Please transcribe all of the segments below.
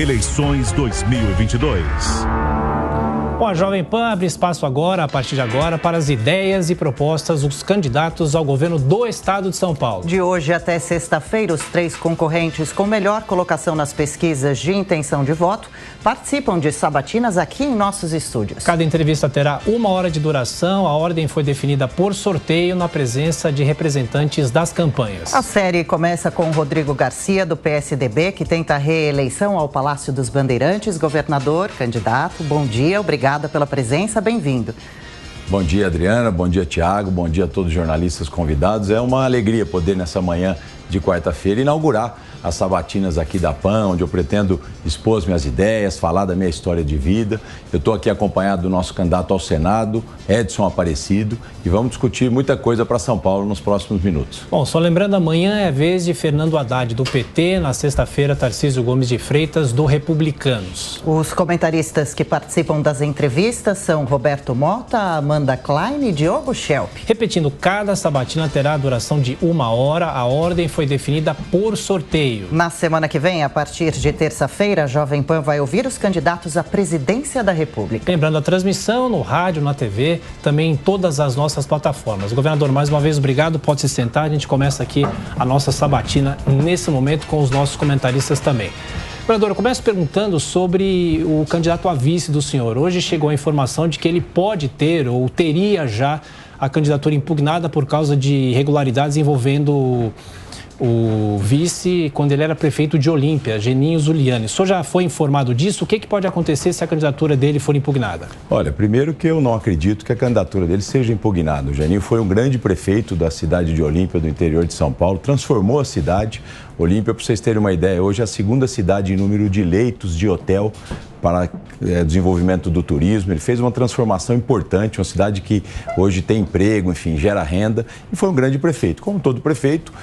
Eleições 2022. Bom, a Jovem Pan abre espaço agora, a partir de agora, para as ideias e propostas dos candidatos ao governo do estado de São Paulo. De hoje até sexta-feira, os 3 concorrentes com melhor colocação nas pesquisas de intenção de voto participam de sabatinas aqui em nossos estúdios. Cada entrevista terá 1 hora de duração. A ordem foi definida por sorteio na presença de representantes das campanhas. A série começa com Rodrigo Garcia, do PSDB, que tenta a reeleição ao Palácio dos Bandeirantes. Governador, candidato, bom dia, obrigada pela presença, bem-vindo. Bom dia, Adriana, bom dia, Tiago, bom dia a todos os jornalistas convidados. É uma alegria poder, nessa manhã de quarta-feira, inaugurar as sabatinas aqui da PAN, onde eu pretendo expor minhas ideias, falar da minha história de vida. Eu estou aqui acompanhado do nosso candidato ao Senado, Edson Aparecido, e vamos discutir muita coisa para São Paulo nos próximos minutos. Bom, só lembrando, amanhã é a vez de Fernando Haddad, do PT, na sexta-feira, Tarcísio Gomes de Freitas, do Republicanos. Os comentaristas que participam das entrevistas são Roberto Mota, Amanda Klein e Diogo Schelp. Repetindo, cada sabatina terá a duração de 1 hora. A ordem foi definida por sorteio. Na semana que vem, a partir de terça-feira, a Jovem Pan vai ouvir os candidatos à presidência da República. Lembrando, a transmissão no rádio, na TV, também em todas as nossas plataformas. Governador, mais uma vez, obrigado. Pode se sentar. A gente começa aqui a nossa sabatina nesse momento com os nossos comentaristas também. Governador, eu começo perguntando sobre o candidato a vice do senhor. Hoje chegou a informação de que ele pode ter ou teria já a candidatura impugnada por causa de irregularidades envolvendo o vice quando ele era prefeito de Olímpia, Geninho Zuliani. O senhor já foi informado disso? O que pode acontecer se a candidatura dele for impugnada? Olha, primeiro que eu não acredito que a candidatura dele seja impugnada. O Geninho foi um grande prefeito da cidade de Olímpia, do interior de São Paulo, transformou a cidade. Olímpia, para vocês terem uma ideia, hoje é a segunda cidade em número de leitos de hotel para desenvolvimento do turismo. Ele fez uma transformação importante, uma cidade que hoje tem emprego, enfim, gera renda, e foi um grande prefeito. Como todo prefeito,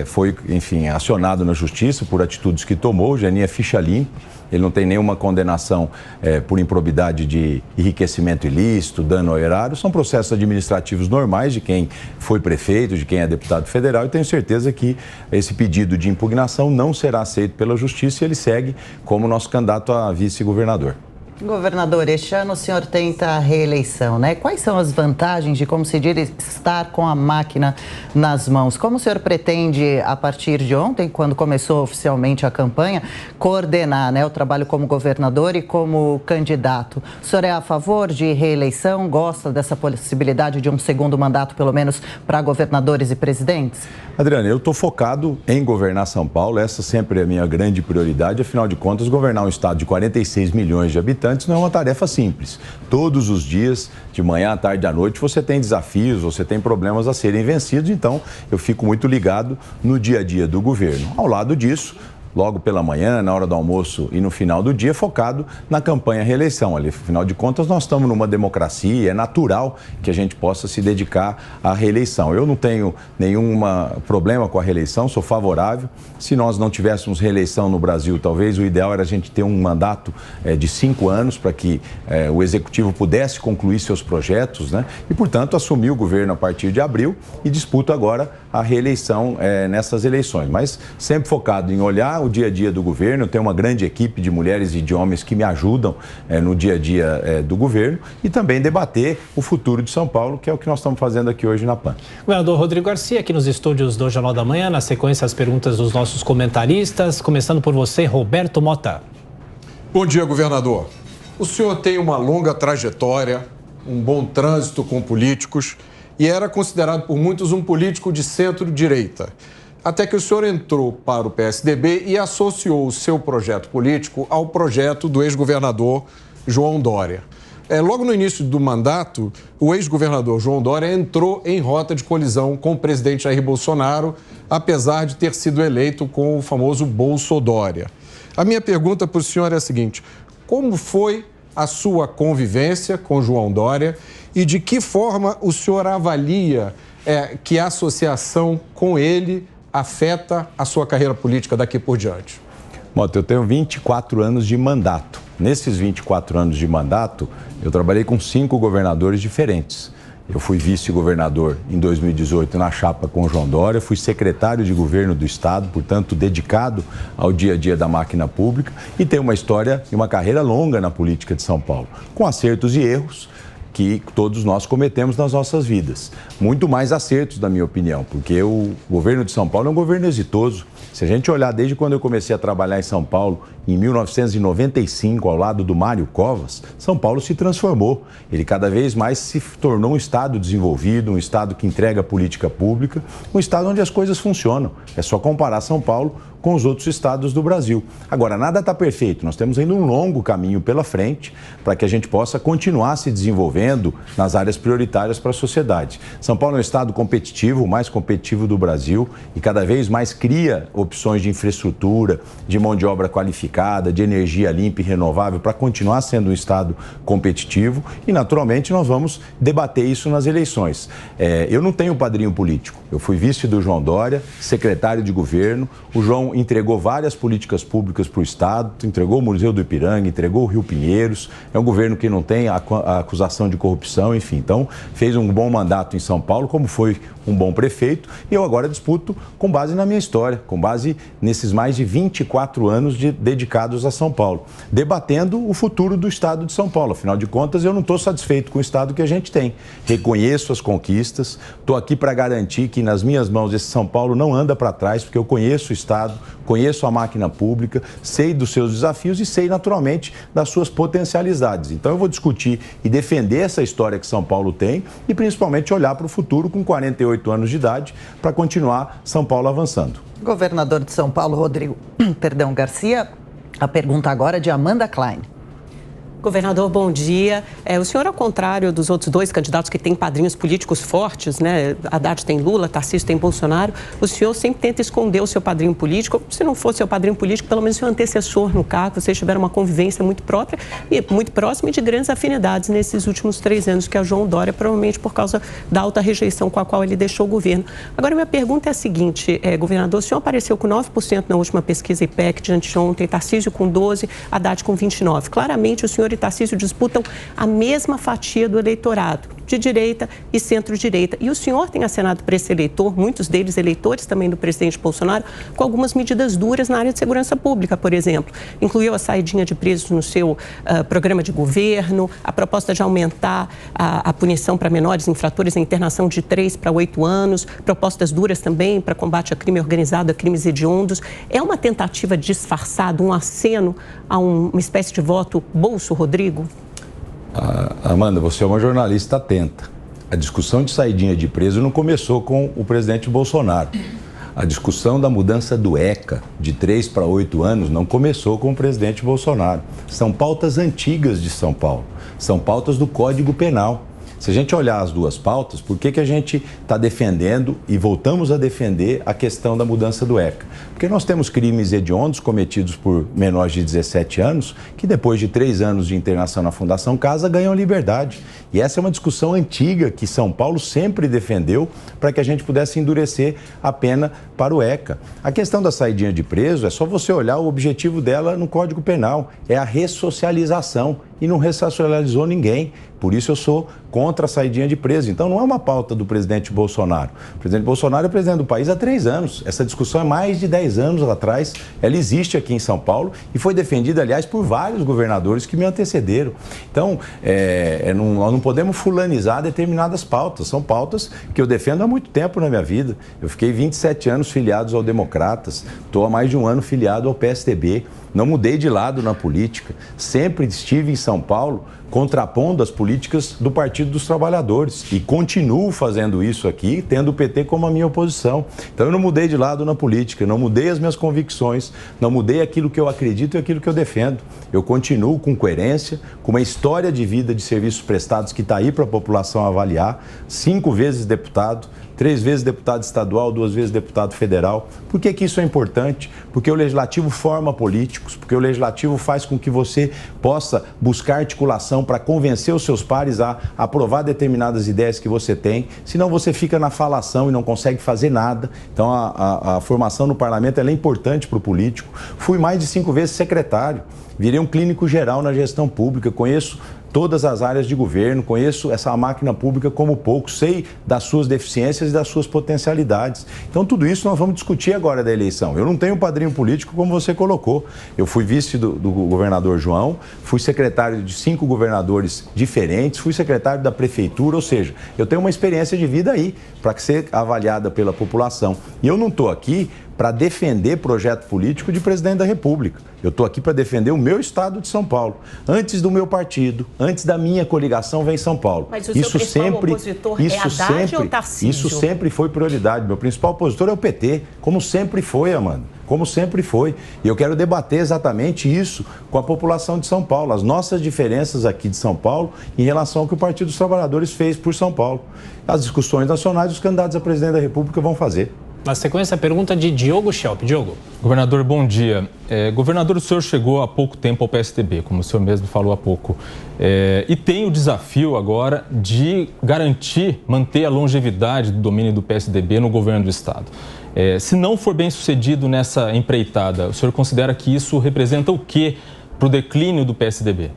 foi, enfim, acionado na justiça por atitudes que tomou. O Geninho é ficha limpa. Ele não tem nenhuma condenação por improbidade de enriquecimento ilícito, dano ao erário. São processos administrativos normais de quem foi prefeito, de quem é deputado federal. E tenho certeza que esse pedido de impugnação não será aceito pela Justiça e ele segue como nosso candidato a vice-governador. Governador, este ano o senhor tenta a reeleição, né? Quais são as vantagens de, como se diz, estar com a máquina nas mãos? Como o senhor pretende, a partir de ontem, quando começou oficialmente a campanha, coordenar, né, o trabalho como governador e como candidato? O senhor é a favor de reeleição? Gosta dessa possibilidade de um segundo mandato, pelo menos, para governadores e presidentes? Adriana, eu estou focado em governar São Paulo. Essa sempre é a minha grande prioridade. Afinal de contas, governar um estado de 46 milhões de habitantes não é uma tarefa simples. Todos os dias, de manhã, à tarde, à noite, você tem desafios, você tem problemas a serem vencidos. Então, eu fico muito ligado no dia a dia do governo. Ao lado disso, logo pela manhã, na hora do almoço e no final do dia, focado na campanha reeleição. Ali, afinal de contas, nós estamos numa democracia, é natural que a gente possa se dedicar à reeleição. Eu não tenho nenhum problema com a reeleição, sou favorável. Se nós não tivéssemos reeleição no Brasil, talvez o ideal era a gente ter um mandato de 5 anos para que o Executivo pudesse concluir seus projetos, né? E, portanto, assumir o governo a partir de abril e disputo agora a reeleição nessas eleições. Mas sempre focado em olhar o dia a dia do governo. Eu tenho uma grande equipe de mulheres e de homens que me ajudam no dia a dia do governo e também debater o futuro de São Paulo, que é o que nós estamos fazendo aqui hoje na PAN. Governador Rodrigo Garcia, aqui nos estúdios do Jornal da Manhã, na sequência as perguntas dos nossos comentaristas, começando por você, Roberto Mota. Bom dia, governador. O senhor tem uma longa trajetória, um bom trânsito com políticos e era considerado por muitos um político de centro-direita. Até que o senhor entrou para o PSDB e associou o seu projeto político ao projeto do ex-governador João Dória. Logo no início do mandato, o ex-governador João Dória entrou em rota de colisão com o presidente Jair Bolsonaro, apesar de ter sido eleito com o famoso Bolsodória. A minha pergunta para o senhor é a seguinte: como foi a sua convivência com João Dória e de que forma o senhor avalia que a associação com ele afeta a sua carreira política daqui por diante? Mota, eu tenho 24 anos de mandato. Nesses 24 anos de mandato, eu trabalhei com 5 governadores diferentes. Eu fui vice-governador em 2018 na chapa com o João Dória, fui secretário de governo do estado, portanto dedicado ao dia a dia da máquina pública e tenho uma história e uma carreira longa na política de São Paulo, com acertos e erros que todos nós cometemos nas nossas vidas. Muito mais acertos, na minha opinião, porque o governo de São Paulo é um governo exitoso. Se a gente olhar desde quando eu comecei a trabalhar em São Paulo, em 1995, ao lado do Mário Covas, São Paulo se transformou. Ele cada vez mais se tornou um estado desenvolvido, um estado que entrega política pública, um estado onde as coisas funcionam. É só comparar São Paulo com os outros estados do Brasil. Agora, nada está perfeito. Nós temos ainda um longo caminho pela frente para que a gente possa continuar se desenvolvendo nas áreas prioritárias para a sociedade. São Paulo é um estado competitivo, o mais competitivo do Brasil e cada vez mais cria opções de infraestrutura, de mão de obra qualificada, de energia limpa e renovável para continuar sendo um estado competitivo e, naturalmente, nós vamos debater isso nas eleições. Eu não tenho padrinho político. Eu fui vice do João Dória, secretário de governo. O João entregou várias políticas públicas para o estado, entregou o Museu do Ipiranga, entregou o Rio Pinheiros. É um governo que não tem a acusação de corrupção, enfim. Então, fez um bom mandato em São Paulo, como foi um bom prefeito. E eu agora disputo com base na minha história, com base nesses mais de 24 anos dedicados a São Paulo, debatendo o futuro do estado de São Paulo. Afinal de contas, eu não estou satisfeito com o estado que a gente tem. Reconheço as conquistas, estou aqui para garantir que nas minhas mãos esse São Paulo não anda para trás, porque eu conheço o estado, conheço a máquina pública, sei dos seus desafios e sei naturalmente das suas potencialidades. Então eu vou discutir e defender essa história que São Paulo tem e principalmente olhar para o futuro com 48 anos de idade para continuar São Paulo avançando. Governador de São Paulo, Rodrigo Garcia, a pergunta agora é de Amanda Klein. Governador, bom dia. O senhor, ao contrário dos outros dois candidatos que têm padrinhos políticos fortes, né? Haddad tem Lula, Tarcísio tem Bolsonaro, o senhor sempre tenta esconder o seu padrinho político. Se não for seu padrinho político, pelo menos seu antecessor no cargo, vocês tiveram uma convivência muito própria e muito próxima e de grandes afinidades nesses últimos 3 anos, que é o João Dória, provavelmente por causa da alta rejeição com a qual ele deixou o governo. Agora, minha pergunta é a seguinte, governador, o senhor apareceu com 9% na última pesquisa IPEC de anteontem, Tarcísio com 12%, Haddad com 29%. Claramente, o senhor e Tarcísio disputam a mesma fatia do eleitorado, de direita e centro-direita. E o senhor tem acenado para esse eleitor, muitos deles eleitores também do presidente Bolsonaro, com algumas medidas duras na área de segurança pública, por exemplo. Incluiu a saidinha de presos no seu programa de governo, a proposta de aumentar a punição para menores infratores, a internação de 3 para 8 anos, propostas duras também para combate a crime organizado, a crimes hediondos. É uma tentativa disfarçada, um aceno a uma espécie de voto bolso, Rodrigo? Amanda, você é uma jornalista atenta. A discussão de saidinha de preso não começou com o presidente Bolsonaro. A discussão da mudança do ECA de 3 para 8 anos não começou com o presidente Bolsonaro. São pautas antigas de São Paulo. São pautas do Código Penal. Se a gente olhar as duas pautas, por que a gente está defendendo e voltamos a defender a questão da mudança do ECA? Porque nós temos crimes hediondos cometidos por menores de 17 anos que depois de 3 anos de internação na Fundação Casa ganham liberdade. E essa é uma discussão antiga que São Paulo sempre defendeu para que a gente pudesse endurecer a pena para o ECA. A questão da saidinha de preso é só você olhar o objetivo dela no Código Penal, é a ressocialização e não ressocializou ninguém. Por isso eu sou contra a saidinha de preso. Então não é uma pauta do presidente Bolsonaro. O presidente Bolsonaro é presidente do país há 3 anos. Essa discussão é mais de 10 anos atrás. Ela existe aqui em São Paulo e foi defendida, aliás, por vários governadores que me antecederam. Então, nós não podemos fulanizar determinadas pautas. São pautas que eu defendo há muito tempo na minha vida. Eu fiquei 27 anos filiados ao Democratas. Estou há mais de 1 ano filiado ao PSDB. Não mudei de lado na política. Sempre estive em São Paulo contrapondo as políticas do Partido dos Trabalhadores e continuo fazendo isso aqui, tendo o PT como a minha oposição. Então eu não mudei de lado na política, não mudei as minhas convicções, não mudei aquilo que eu acredito e aquilo que eu defendo. Eu continuo com coerência, com uma história de vida de serviços prestados que está aí para a população avaliar, 5 vezes deputado, 3 vezes deputado estadual, 2 vezes deputado federal. Por que isso é importante? Porque o Legislativo forma políticos, porque o Legislativo faz com que você possa buscar articulação para convencer os seus pares a aprovar determinadas ideias que você tem, senão você fica na falação e não consegue fazer nada. Então a formação no parlamento ela é importante para o político. Fui mais de 5 vezes secretário, virei um clínico geral na gestão pública, conheço todas as áreas de governo, conheço essa máquina pública como pouco, sei das suas deficiências e das suas potencialidades. Então, tudo isso nós vamos discutir agora da eleição. Eu não tenho padrinho político como você colocou. Eu fui vice do governador João, fui secretário de 5 governadores diferentes, fui secretário da prefeitura, ou seja, eu tenho uma experiência de vida aí para ser avaliada pela população. E eu não estou aqui para defender projeto político de presidente da República. Eu estou aqui para defender o meu estado de São Paulo. Antes do meu partido, antes da minha coligação, vem São Paulo. Mas o seu principal opositor é Haddad ou Tarcísio? Isso sempre foi prioridade. Meu principal opositor é o PT, como sempre foi, Amanda. Como sempre foi. E eu quero debater exatamente isso com a população de São Paulo, as nossas diferenças aqui de São Paulo em relação ao que o Partido dos Trabalhadores fez por São Paulo. As discussões nacionais, os candidatos a presidente da República vão fazer. Na sequência, a pergunta de Diogo Schelp. Diogo. Governador, bom dia. Governador, o senhor chegou há pouco tempo ao PSDB, como o senhor mesmo falou há pouco. E tem o desafio agora de garantir, manter a longevidade do domínio do PSDB no governo do Estado. Se não for bem sucedido nessa empreitada, o senhor considera que isso representa o quê para o declínio do PSDB?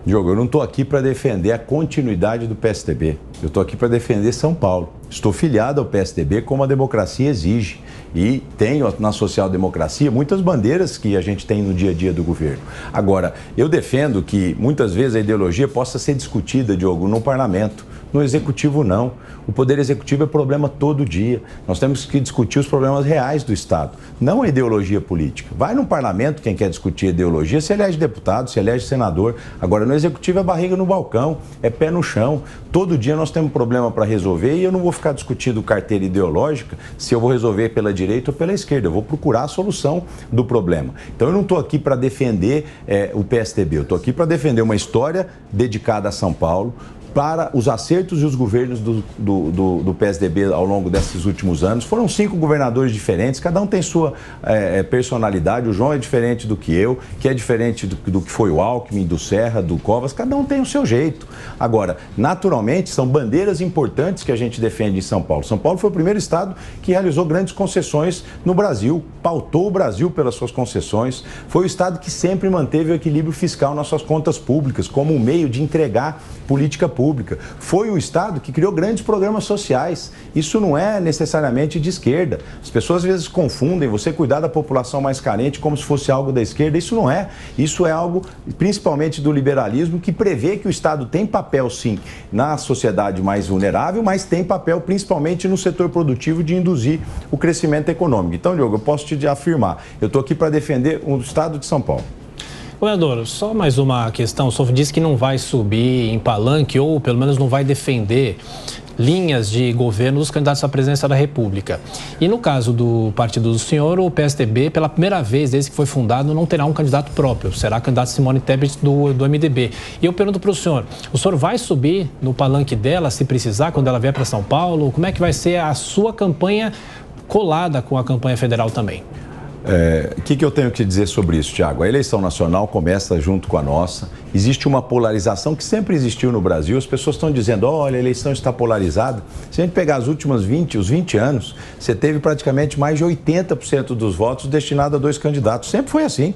Diogo, eu não estou aqui para defender a continuidade do PSDB. Eu estou aqui para defender São Paulo. Estou filiado ao PSDB como a democracia exige. E tenho na social-democracia muitas bandeiras que a gente tem no dia a dia do governo. Agora, eu defendo que muitas vezes a ideologia possa ser discutida, Diogo, no parlamento. No executivo, não. O poder executivo é problema todo dia. Nós temos que discutir os problemas reais do Estado, não a ideologia política. Vai no parlamento quem quer discutir ideologia, se elege deputado, se elege senador. Agora, no executivo é barriga no balcão, é pé no chão. Todo dia nós temos um problema para resolver e eu não vou ficar discutindo carteira ideológica se eu vou resolver pela direita ou pela esquerda. Eu vou procurar a solução do problema. Então, eu não estou aqui para defender o PSDB. Eu estou aqui para defender uma história dedicada a São Paulo, para os acertos e os governos do PSDB ao longo desses últimos anos. Foram 5 governadores diferentes, cada um tem sua personalidade. O João é diferente do que eu, que é diferente do que foi o Alckmin, do Serra, do Covas, cada um tem o seu jeito. Agora, naturalmente, são bandeiras importantes que a gente defende em São Paulo. São Paulo foi o primeiro estado que realizou grandes concessões no Brasil, pautou o Brasil pelas suas concessões, foi o estado que sempre manteve o equilíbrio fiscal nas suas contas públicas, como um meio de entregar política pública. Foi o estado que criou grandes programas sociais. Isso não é necessariamente de esquerda. As pessoas às vezes confundem você cuidar da população mais carente como se fosse algo da esquerda. Isso não é. Isso é algo principalmente do liberalismo, que prevê que o estado tem papel sim na sociedade mais vulnerável, mas tem papel principalmente no setor produtivo de induzir o crescimento econômico. Então, Diogo, eu posso te afirmar, eu estou aqui para defender o estado de São Paulo. Governador, só mais uma questão. O senhor disse que não vai subir em palanque ou pelo menos não vai defender linhas de governo dos candidatos à presidência da República. E no caso do partido do senhor, o PSDB, pela primeira vez desde que foi fundado, não terá um candidato próprio. Será a candidata Simone Tebet do MDB. E eu pergunto para o senhor vai subir no palanque dela, se precisar, quando ela vier para São Paulo? Como é que vai ser a sua campanha colada com a campanha federal também? O que eu tenho que dizer sobre isso, Tiago? A eleição nacional começa junto com a nossa. Existe uma polarização que sempre existiu no Brasil. As pessoas estão dizendo, olha, a eleição está polarizada. Se a gente pegar os últimos 20 anos, você teve praticamente mais de 80% dos votos destinados a 2 candidatos. Sempre foi assim.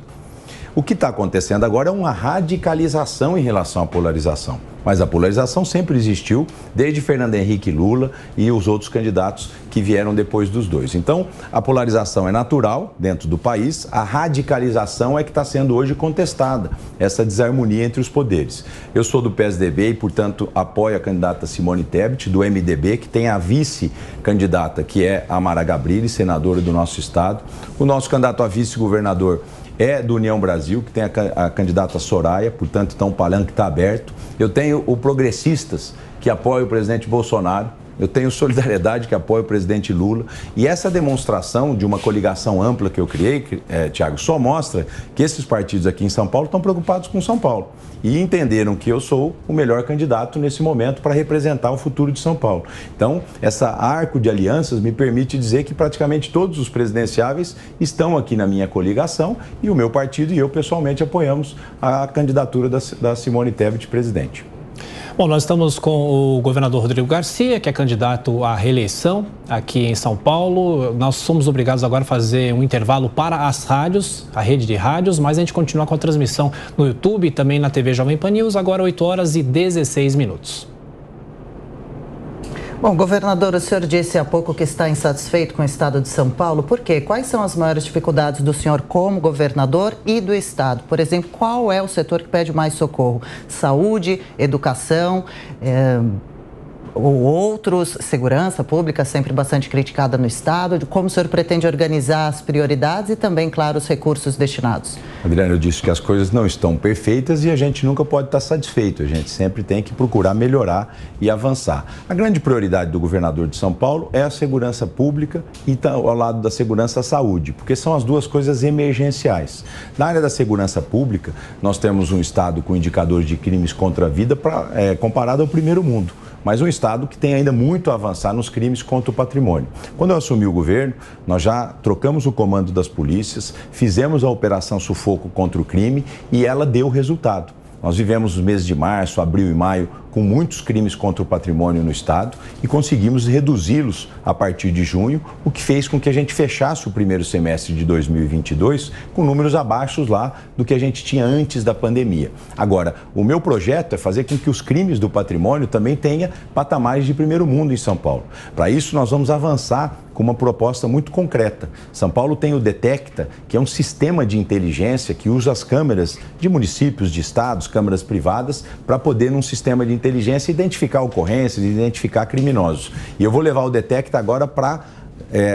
O que está acontecendo agora é uma radicalização em relação à polarização. Mas a polarização sempre existiu, desde Fernando Henrique Lula e os outros candidatos que vieram depois dos dois. Então, a polarização é natural dentro do país, a radicalização é que está sendo hoje contestada, essa desarmonia entre os poderes. Eu sou do PSDB e, portanto, apoio a candidata Simone Tebet, do MDB, que tem a vice-candidata, que é a Mara Gabrilli, senadora do nosso estado. O nosso candidato a vice-governador é do União Brasil, que tem a candidata Soraya, portanto, então o palanque está aberto. Eu tenho o Progressistas, que apoia o presidente Bolsonaro. Eu tenho Solidariedade, que apoia o presidente Lula. E essa demonstração de uma coligação ampla que eu criei, Tiago, só mostra que esses partidos aqui em São Paulo estão preocupados com São Paulo. E entenderam que eu sou o melhor candidato nesse momento para representar o futuro de São Paulo. Então, essa arco de alianças me permite dizer que praticamente todos os presidenciáveis estão aqui na minha coligação e o meu partido e eu pessoalmente apoiamos a candidatura da Simone Tebet presidente. Bom, nós estamos com o governador Rodrigo Garcia, que é candidato à reeleição aqui em São Paulo. Nós somos obrigados agora a fazer um intervalo para as rádios, a rede de rádios, mas a gente continua com a transmissão no YouTube e também na TV Jovem Pan News, agora 8h16. Bom, governador, o senhor disse há pouco que está insatisfeito com o estado de São Paulo. Por quê? Quais são as maiores dificuldades do senhor como governador e do estado? Por exemplo, qual é o setor que pede mais socorro? Saúde, educação, ou outros, segurança pública, sempre bastante criticada no estado. Como o senhor pretende organizar as prioridades e também, claro, os recursos destinados? Adriana, eu disse que as coisas não estão perfeitas e a gente nunca pode estar satisfeito. A gente sempre tem que procurar melhorar e avançar. A grande prioridade do governador de São Paulo é a segurança pública e ao lado da segurança a saúde, porque são as duas coisas emergenciais. Na área da segurança pública, nós temos um estado com indicadores de crimes contra a vida comparado ao primeiro mundo. Mas um estado que tem ainda muito a avançar nos crimes contra o patrimônio. Quando eu assumi o governo, nós já trocamos o comando das polícias, fizemos a Operação Sufoco contra o crime e ela deu resultado. Nós vivemos os meses de março, abril e maio com muitos crimes contra o patrimônio no estado e conseguimos reduzi-los a partir de junho, o que fez com que a gente fechasse o primeiro semestre de 2022 com números abaixo lá do que a gente tinha antes da pandemia. Agora, o meu projeto é fazer com que os crimes do patrimônio também tenham patamares de primeiro mundo em São Paulo. Para isso, nós vamos avançar com uma proposta muito concreta. São Paulo tem o Detecta, que é um sistema de inteligência que usa as câmeras de municípios, de estados, câmeras privadas, para poder, num sistema de inteligência, identificar ocorrências, identificar criminosos. E eu vou levar o Detecta agora para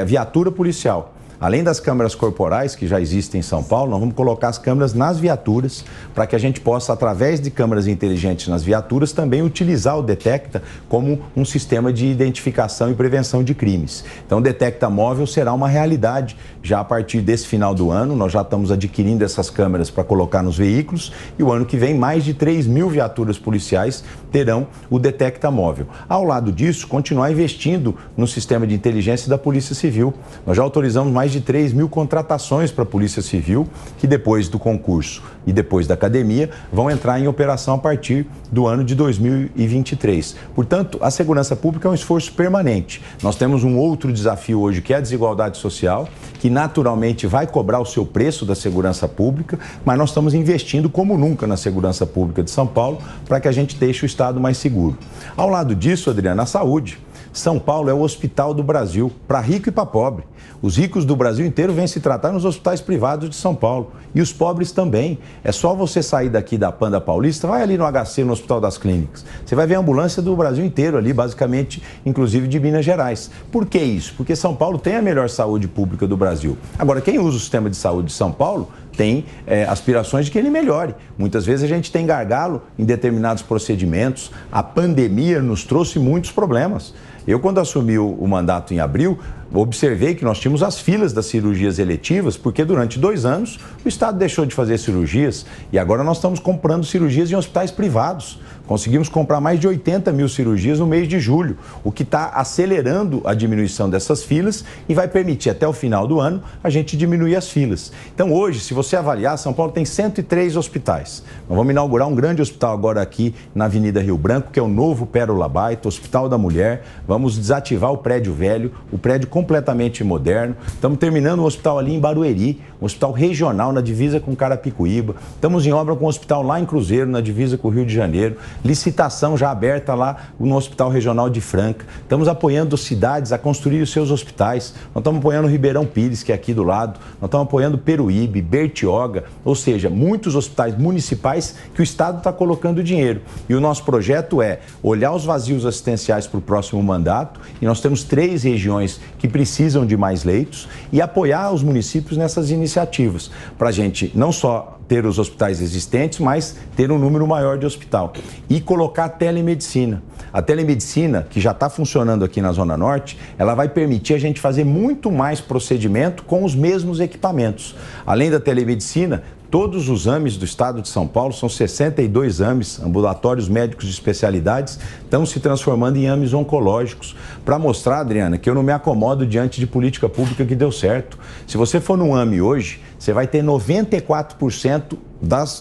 viatura policial. Além das câmeras corporais que já existem em São Paulo, nós vamos colocar as câmeras nas viaturas para que a gente possa, através de câmeras inteligentes nas viaturas, também utilizar o Detecta como um sistema de identificação e prevenção de crimes. Então, o Detecta móvel será uma realidade já a partir desse final do ano. Nós já estamos adquirindo essas câmeras para colocar nos veículos e o ano que vem mais de 3.000 viaturas policiais terão o Detecta móvel. Ao lado disso, continuar investindo no sistema de inteligência da Polícia Civil. Nós já autorizamos mais de 3.000 contratações para a Polícia Civil, que depois do concurso e depois da academia vão entrar em operação a partir do ano de 2023. Portanto, a segurança pública é um esforço permanente. Nós temos um outro desafio hoje, que é a desigualdade social, que naturalmente vai cobrar o seu preço da segurança pública, mas nós estamos investindo como nunca na segurança pública de São Paulo para que a gente deixe o estado mais seguro. Ao lado disso, Adriana, a saúde. São Paulo é o hospital do Brasil, para rico e para pobre. Os ricos do Brasil inteiro vêm se tratar nos hospitais privados de São Paulo. E os pobres também. É só você sair daqui da Panda Paulista, vai ali no HC, no Hospital das Clínicas. Você vai ver a ambulância do Brasil inteiro ali, basicamente, inclusive de Minas Gerais. Por que isso? Porque São Paulo tem a melhor saúde pública do Brasil. Agora, quem usa o sistema de saúde de São Paulo tem aspirações de que ele melhore. Muitas vezes a gente tem gargalo em determinados procedimentos. A pandemia nos trouxe muitos problemas. Eu, quando assumi o mandato em abril, observei que nós tínhamos as filas das cirurgias eletivas, porque durante 2 anos o Estado deixou de fazer cirurgias e agora nós estamos comprando cirurgias em hospitais privados. Conseguimos comprar mais de 80.000 cirurgias no mês de julho, o que está acelerando a diminuição dessas filas e vai permitir até o final do ano a gente diminuir as filas. Então hoje, se você avaliar, São Paulo tem 103 hospitais. Nós vamos inaugurar um grande hospital agora aqui na Avenida Rio Branco, que é o novo Pérola Baita, Hospital da Mulher. Vamos desativar o prédio velho, o prédio completamente moderno. Estamos terminando um hospital ali em Barueri, um hospital regional na divisa com Carapicuíba. Estamos em obra com um hospital lá em Cruzeiro, na divisa com o Rio de Janeiro. Licitação já aberta lá no Hospital Regional de Franca. Estamos apoiando cidades a construir os seus hospitais. Nós estamos apoiando Ribeirão Pires, que é aqui do lado. Nós estamos apoiando Peruíbe, Bertioga, ou seja, muitos hospitais municipais que o Estado está colocando dinheiro. E o nosso projeto é olhar os vazios assistenciais para o próximo mandato, e nós temos 3 regiões que precisam de mais leitos, e apoiar os municípios nessas iniciativas, para a gente não só ter os hospitais existentes, mas ter um número maior de hospital. E colocar a telemedicina. A telemedicina, que já está funcionando aqui na Zona Norte, ela vai permitir a gente fazer muito mais procedimento com os mesmos equipamentos. Além da telemedicina, todos os AMEs do estado de São Paulo, são 62 AMEs, ambulatórios médicos de especialidades, estão se transformando em AMEs oncológicos, para mostrar, Adriana, que eu não me acomodo diante de política pública que deu certo. Se você for num AME hoje, você vai ter 94%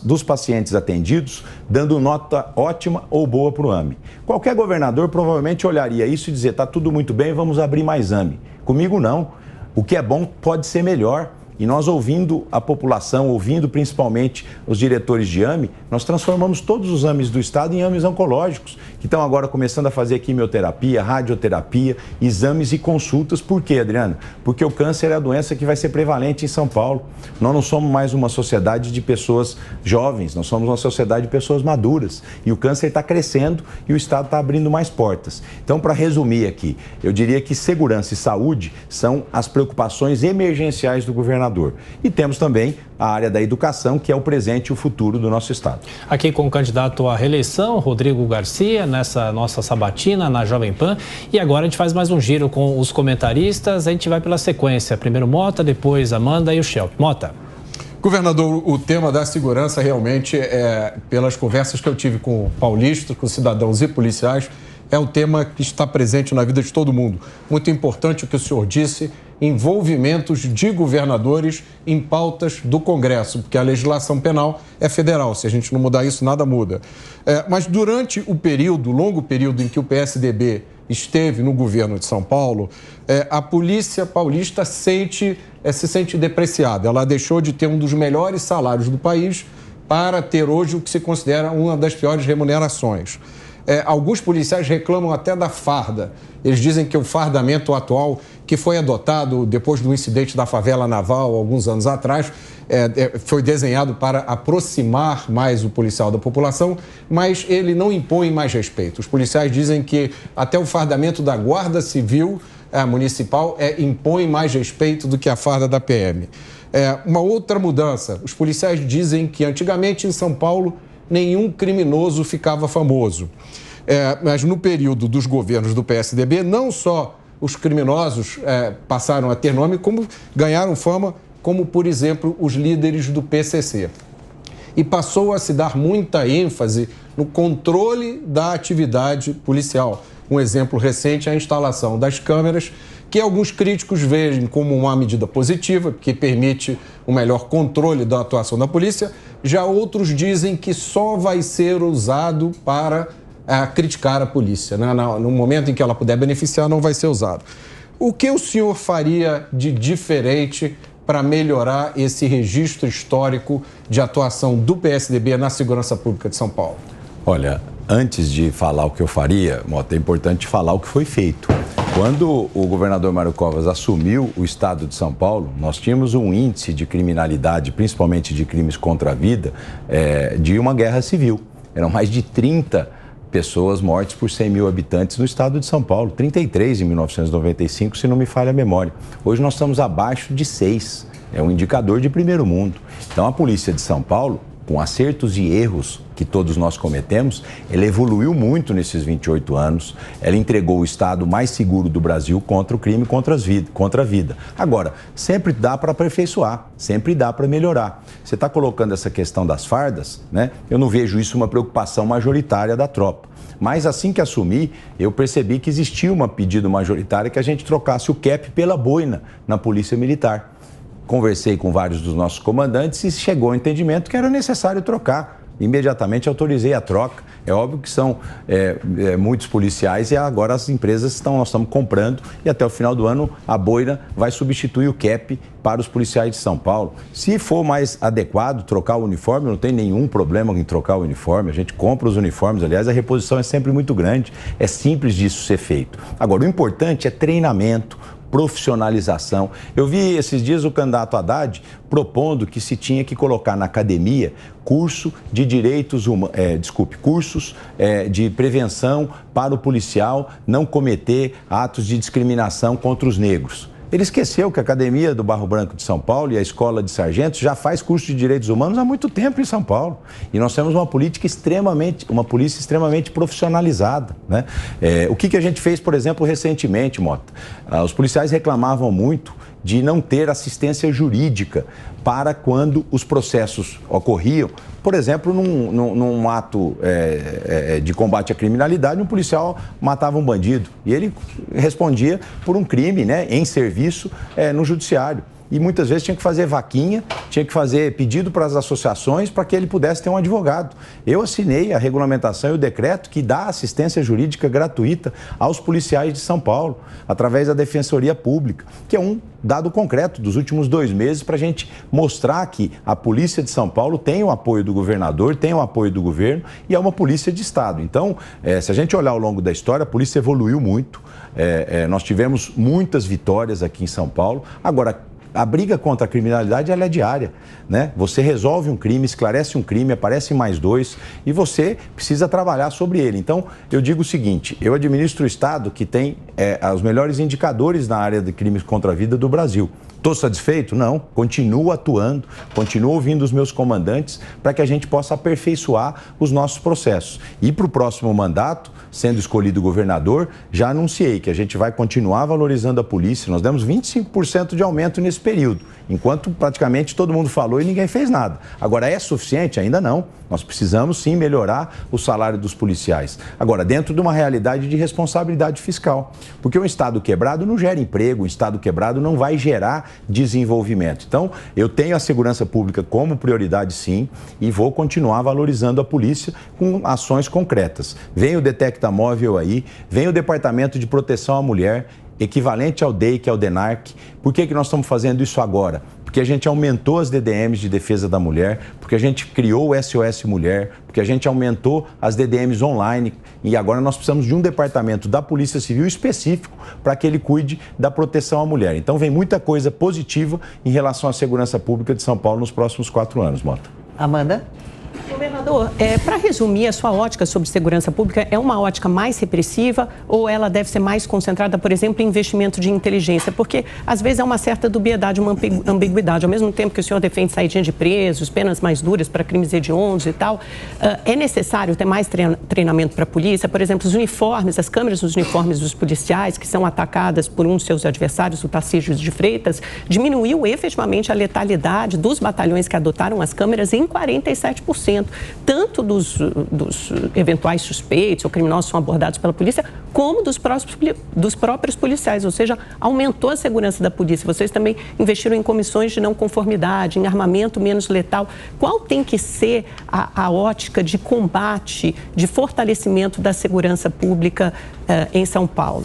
dos pacientes atendidos dando nota ótima ou boa para o AME. Qualquer governador provavelmente olharia isso e dizer, está tudo muito bem, vamos abrir mais AME. Comigo não. O que é bom pode ser melhor. E nós, ouvindo a população, ouvindo principalmente os diretores de AME, nós transformamos todos os AMEs do estado em AMEs oncológicos, que estão agora começando a fazer quimioterapia, radioterapia, exames e consultas. Por quê, Adriano? Porque o câncer é a doença que vai ser prevalente em São Paulo. Nós não somos mais uma sociedade de pessoas jovens, nós somos uma sociedade de pessoas maduras. E o câncer está crescendo e o estado está abrindo mais portas. Então, para resumir aqui, eu diria que segurança e saúde são as preocupações emergenciais do governador. E temos também a área da educação, que é o presente e o futuro do nosso estado. Aqui com o candidato à reeleição, Rodrigo Garcia, nessa nossa sabatina na Jovem Pan. E agora a gente faz mais um giro com os comentaristas. A gente vai pela sequência. Primeiro Mota, depois Amanda e o Shelby. Mota. Governador, o tema da segurança realmente, pelas conversas que eu tive com paulistas, com cidadãos e policiais, é um tema que está presente na vida de todo mundo. Muito importante o que o senhor disse, envolvimentos de governadores em pautas do Congresso, porque a legislação penal é federal, se a gente não mudar isso, nada muda. Mas durante o longo período em que o PSDB esteve no governo de São Paulo, a polícia paulista se sente depreciada. Ela deixou de ter um dos melhores salários do país para ter hoje o que se considera uma das piores remunerações. Alguns policiais reclamam até da farda. Eles dizem que o fardamento atual, que foi adotado depois do incidente da favela naval, alguns anos atrás, foi desenhado para aproximar mais o policial da população, mas ele não impõe mais respeito. Os policiais dizem que até o fardamento da Guarda Civil Municipal impõe mais respeito do que a farda da PM. Uma outra mudança, os policiais dizem que antigamente em São Paulo nenhum criminoso ficava famoso. Mas no período dos governos do PSDB, não só os criminosos passaram a ter nome, como ganharam fama, como, por exemplo, os líderes do PCC. E passou a se dar muita ênfase no controle da atividade policial. Um exemplo recente é a instalação das câmeras, que alguns críticos veem como uma medida positiva, que permite um melhor controle da atuação da polícia. Já outros dizem que só vai ser usado para criticar a polícia, né? No momento em que ela puder beneficiar, não vai ser usado. O que o senhor faria de diferente para melhorar esse registro histórico de atuação do PSDB na segurança pública de São Paulo? Olha, antes de falar o que eu faria, Mota, é importante falar o que foi feito. Quando o governador Mário Covas assumiu o estado de São Paulo, nós tínhamos um índice de criminalidade, principalmente de crimes contra a vida, de uma guerra civil. Eram mais de 30 pessoas mortas por 100 mil habitantes no estado de São Paulo. 33 em 1995, se não me falha a memória. Hoje nós estamos abaixo de 6. É um indicador de primeiro mundo. Então a polícia de São Paulo, com acertos e erros que todos nós cometemos, ela evoluiu muito nesses 28 anos. Ela entregou o estado mais seguro do Brasil contra o crime, contra a vida. Agora, sempre dá para aperfeiçoar, sempre dá para melhorar. Você está colocando essa questão das fardas, né? Eu não vejo isso uma preocupação majoritária da tropa. Mas assim que assumi, eu percebi que existia uma pedido majoritário que a gente trocasse o cap pela boina na Polícia Militar. Conversei com vários dos nossos comandantes e chegou ao entendimento que era necessário trocar. Imediatamente autorizei a troca. É óbvio que são muitos policiais e agora as empresas nós estamos comprando e até o final do ano a boina vai substituir o cap para os policiais de São Paulo. Se for mais adequado trocar o uniforme, não tem nenhum problema em trocar o uniforme. A gente compra os uniformes, aliás, a reposição é sempre muito grande. É simples disso ser feito. Agora, o importante é treinamento, profissionalização. Eu vi esses dias o candidato Haddad propondo que se tinha que colocar na academia curso de direitos humanos, cursos de prevenção para o policial não cometer atos de discriminação contra os negros. Ele esqueceu que a Academia do Barro Branco de São Paulo e a Escola de Sargentos já faz curso de direitos humanos há muito tempo em São Paulo. E nós temos uma polícia extremamente profissionalizada, né? O que a gente fez, por exemplo, recentemente, Mota? Os policiais reclamavam muito de não ter assistência jurídica para quando os processos ocorriam. Por exemplo, num ato de combate à criminalidade, um policial matava um bandido e ele respondia por um crime, né, em serviço no judiciário. e muitas vezes tinha que fazer vaquinha, tinha que fazer pedido para as associações para que ele pudesse ter um advogado. Eu assinei a regulamentação e o decreto que dá assistência jurídica gratuita aos policiais de São Paulo, através da Defensoria Pública, que é um dado concreto dos últimos 2 meses para a gente mostrar que a Polícia de São Paulo tem o apoio do governador, tem o apoio do governo e é uma polícia de Estado. Então, se a gente olhar ao longo da história, a polícia evoluiu muito, nós tivemos muitas vitórias aqui em São Paulo. Agora, a briga contra a criminalidade ela é diária, né? Você resolve um crime, esclarece um crime, aparecem mais 2 e você precisa trabalhar sobre ele. Então, eu digo o seguinte, eu administro o Estado que tem os melhores indicadores na área de crimes contra a vida do Brasil. Estou satisfeito? Não. Continuo atuando, continuo ouvindo os meus comandantes para que a gente possa aperfeiçoar os nossos processos. E para o próximo mandato, sendo escolhido governador, já anunciei que a gente vai continuar valorizando a polícia. Nós demos 25% de aumento nesse período, enquanto praticamente todo mundo falou e ninguém fez nada. Agora, é suficiente? Ainda não. Nós precisamos sim melhorar o salário dos policiais. Agora, dentro de uma realidade de responsabilidade fiscal. Porque um Estado quebrado não gera emprego, um Estado quebrado não vai gerar desenvolvimento. Então, eu tenho a segurança pública como prioridade sim e vou continuar valorizando a polícia com ações concretas. Vem o Detecta Móvel aí, vem o Departamento de Proteção à Mulher, equivalente ao DEIC, ao DENARC. Por que nós estamos fazendo isso agora? Porque a gente aumentou as DDMs de defesa da mulher, porque a gente criou o SOS Mulher, porque a gente aumentou as DDMs online e agora nós precisamos de um departamento da Polícia Civil específico para que ele cuide da proteção à mulher. Então vem muita coisa positiva em relação à segurança pública de São Paulo nos próximos 4 anos, Mota. Amanda? Governador, para resumir, a sua ótica sobre segurança pública é uma ótica mais repressiva ou ela deve ser mais concentrada, por exemplo, em investimento de inteligência? Porque, às vezes, há uma certa dubiedade, uma ambiguidade. Ao mesmo tempo que o senhor defende saída de presos, penas mais duras para crimes hediondos e tal, é necessário ter mais treinamento para a polícia? Por exemplo, os uniformes, as câmeras dos uniformes dos policiais, que são atacadas por um dos seus adversários, o Tarcísio de Freitas, diminuiu efetivamente a letalidade dos batalhões que adotaram as câmeras em 47%. Tanto dos eventuais suspeitos ou criminosos que são abordados pela polícia, como dos próprios policiais, ou seja, aumentou a segurança da polícia. Vocês também investiram em comissões de não conformidade, em armamento menos letal. Qual tem que ser a ótica de combate, de fortalecimento da segurança pública em São Paulo?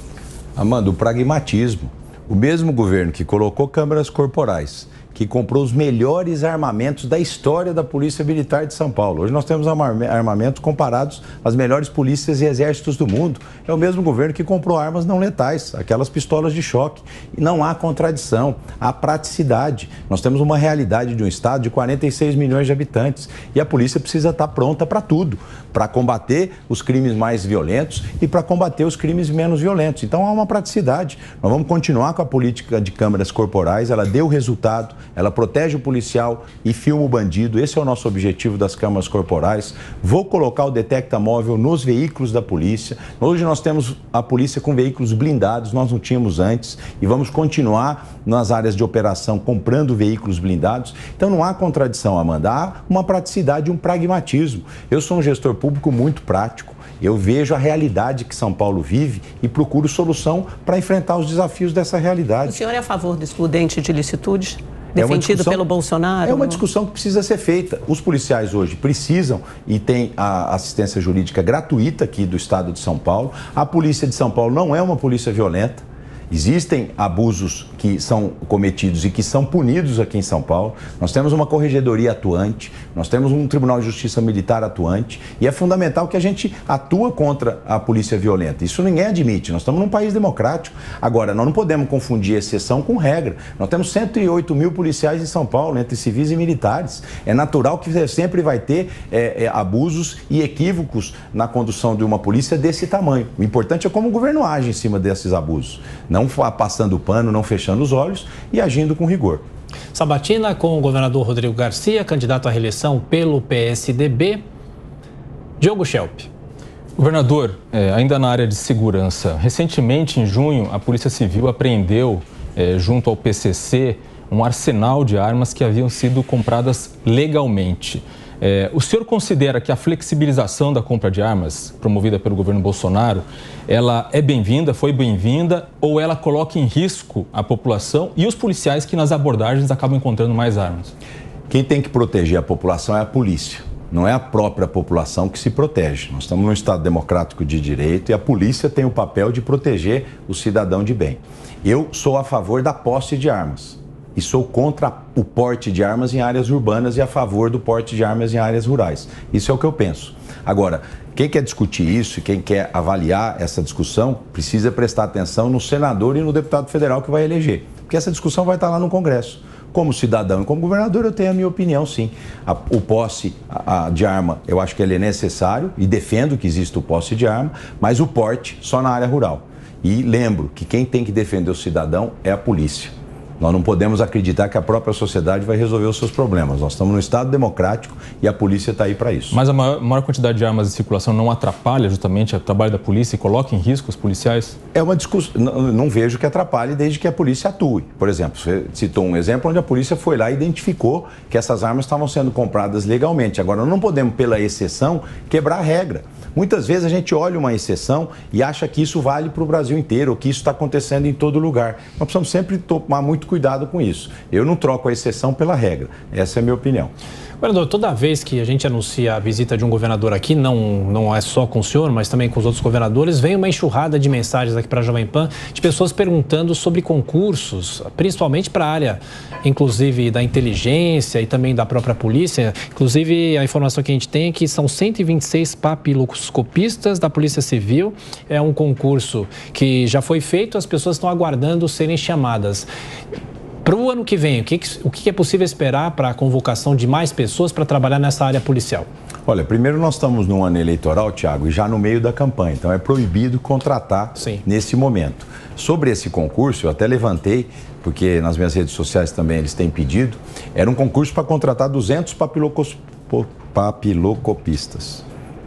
Amanda, o pragmatismo. O mesmo governo que colocou câmeras corporais, que comprou os melhores armamentos da história da Polícia Militar de São Paulo. Hoje nós temos armamentos comparados às melhores polícias e exércitos do mundo. É o mesmo governo que comprou armas não letais, aquelas pistolas de choque. E não há contradição, há praticidade. Nós temos uma realidade de um estado de 46 milhões de habitantes e a polícia precisa estar pronta para tudo, para combater os crimes mais violentos e para combater os crimes menos violentos. Então há uma praticidade. Nós vamos continuar com a política de câmeras corporais, ela deu resultado. Ela protege o policial e filma o bandido. Esse é o nosso objetivo das câmaras corporais. Vou colocar o Detecta Móvel nos veículos da polícia. Hoje nós temos a polícia com veículos blindados, nós não tínhamos antes. E vamos continuar nas áreas de operação comprando veículos blindados. Então não há contradição, Amanda. Há uma praticidade e um pragmatismo. Eu sou um gestor público muito prático. Eu vejo a realidade que São Paulo vive e procuro solução para enfrentar os desafios dessa realidade. O senhor é a favor do excludente de licitude? Defendido pelo Bolsonaro? É uma discussão que precisa ser feita. Os policiais hoje precisam e têm a assistência jurídica gratuita aqui do estado de São Paulo. A polícia de São Paulo não é uma polícia violenta. Existem abusos que são cometidos e que são punidos aqui em São Paulo. Nós temos uma corregedoria atuante, nós temos um Tribunal de Justiça Militar atuante e é fundamental que a gente atua contra a polícia violenta. Isso ninguém admite, nós estamos num país democrático. Agora, nós não podemos confundir exceção com regra. Nós temos 108 mil policiais em São Paulo, entre civis e militares. É natural que sempre vai ter abusos e equívocos na condução de uma polícia desse tamanho. O importante é como o governo age em cima desses abusos. Não passando o pano, não fechando os olhos e agindo com rigor. Sabatina com o governador Rodrigo Garcia, candidato à reeleição pelo PSDB. Diogo Schelp. Governador, ainda na área de segurança, recentemente, em junho, a Polícia Civil apreendeu, junto ao PCC, um arsenal de armas que haviam sido compradas legalmente. O senhor considera que a flexibilização da compra de armas promovida pelo governo Bolsonaro, ela é bem-vinda, foi bem-vinda, ou ela coloca em risco a população e os policiais que nas abordagens acabam encontrando mais armas? Quem tem que proteger a população é a polícia. Não é a própria população que se protege. Nós estamos num Estado democrático de direito e a polícia tem o papel de proteger o cidadão de bem. Eu sou a favor da posse de armas e sou contra o porte de armas em áreas urbanas e a favor do porte de armas em áreas rurais. Isso é o que eu penso. Agora, quem quer discutir isso e quem quer avaliar essa discussão precisa prestar atenção no senador e no deputado federal que vai eleger, porque essa discussão vai estar lá no Congresso. Como cidadão e como governador, eu tenho a minha opinião, sim. O posse de arma, eu acho que ele é necessário e defendo que exista o posse de arma, mas o porte só na área rural. E lembro que quem tem que defender o cidadão é a polícia. Nós não podemos acreditar que a própria sociedade vai resolver os seus problemas. Nós estamos num Estado democrático e a polícia está aí para isso. Mas a maior quantidade de armas em circulação não atrapalha justamente o trabalho da polícia e coloca em risco os policiais? É uma discussão. Não vejo que atrapalhe desde que a polícia atue. Por exemplo, você citou um exemplo onde a polícia foi lá e identificou que essas armas estavam sendo compradas legalmente. Agora, não podemos, pela exceção, quebrar a regra. Muitas vezes a gente olha uma exceção e acha que isso vale para o Brasil inteiro, ou que isso está acontecendo em todo lugar. Nós precisamos sempre tomar muito cuidado com isso. Eu não troco a exceção pela regra. Essa é a minha opinião. Governador, toda vez que a gente anuncia a visita de um governador aqui, não é só com o senhor, mas também com os outros governadores, vem uma enxurrada de mensagens aqui para a Jovem Pan de pessoas perguntando sobre concursos, principalmente para a área, inclusive, da inteligência e também da própria polícia. Inclusive, a informação que a gente tem é que são 126 papiloscopistas da Polícia Civil. É um concurso que já foi feito, as pessoas estão aguardando serem chamadas. Para o ano que vem, o que é possível esperar para a convocação de mais pessoas para trabalhar nessa área policial? Olha, primeiro nós estamos num ano eleitoral, Tiago, e já no meio da campanha, então é proibido contratar nesse momento. Sobre esse concurso, eu até levantei, porque nas minhas redes sociais também eles têm pedido, era um concurso para contratar 200 papilocopistas.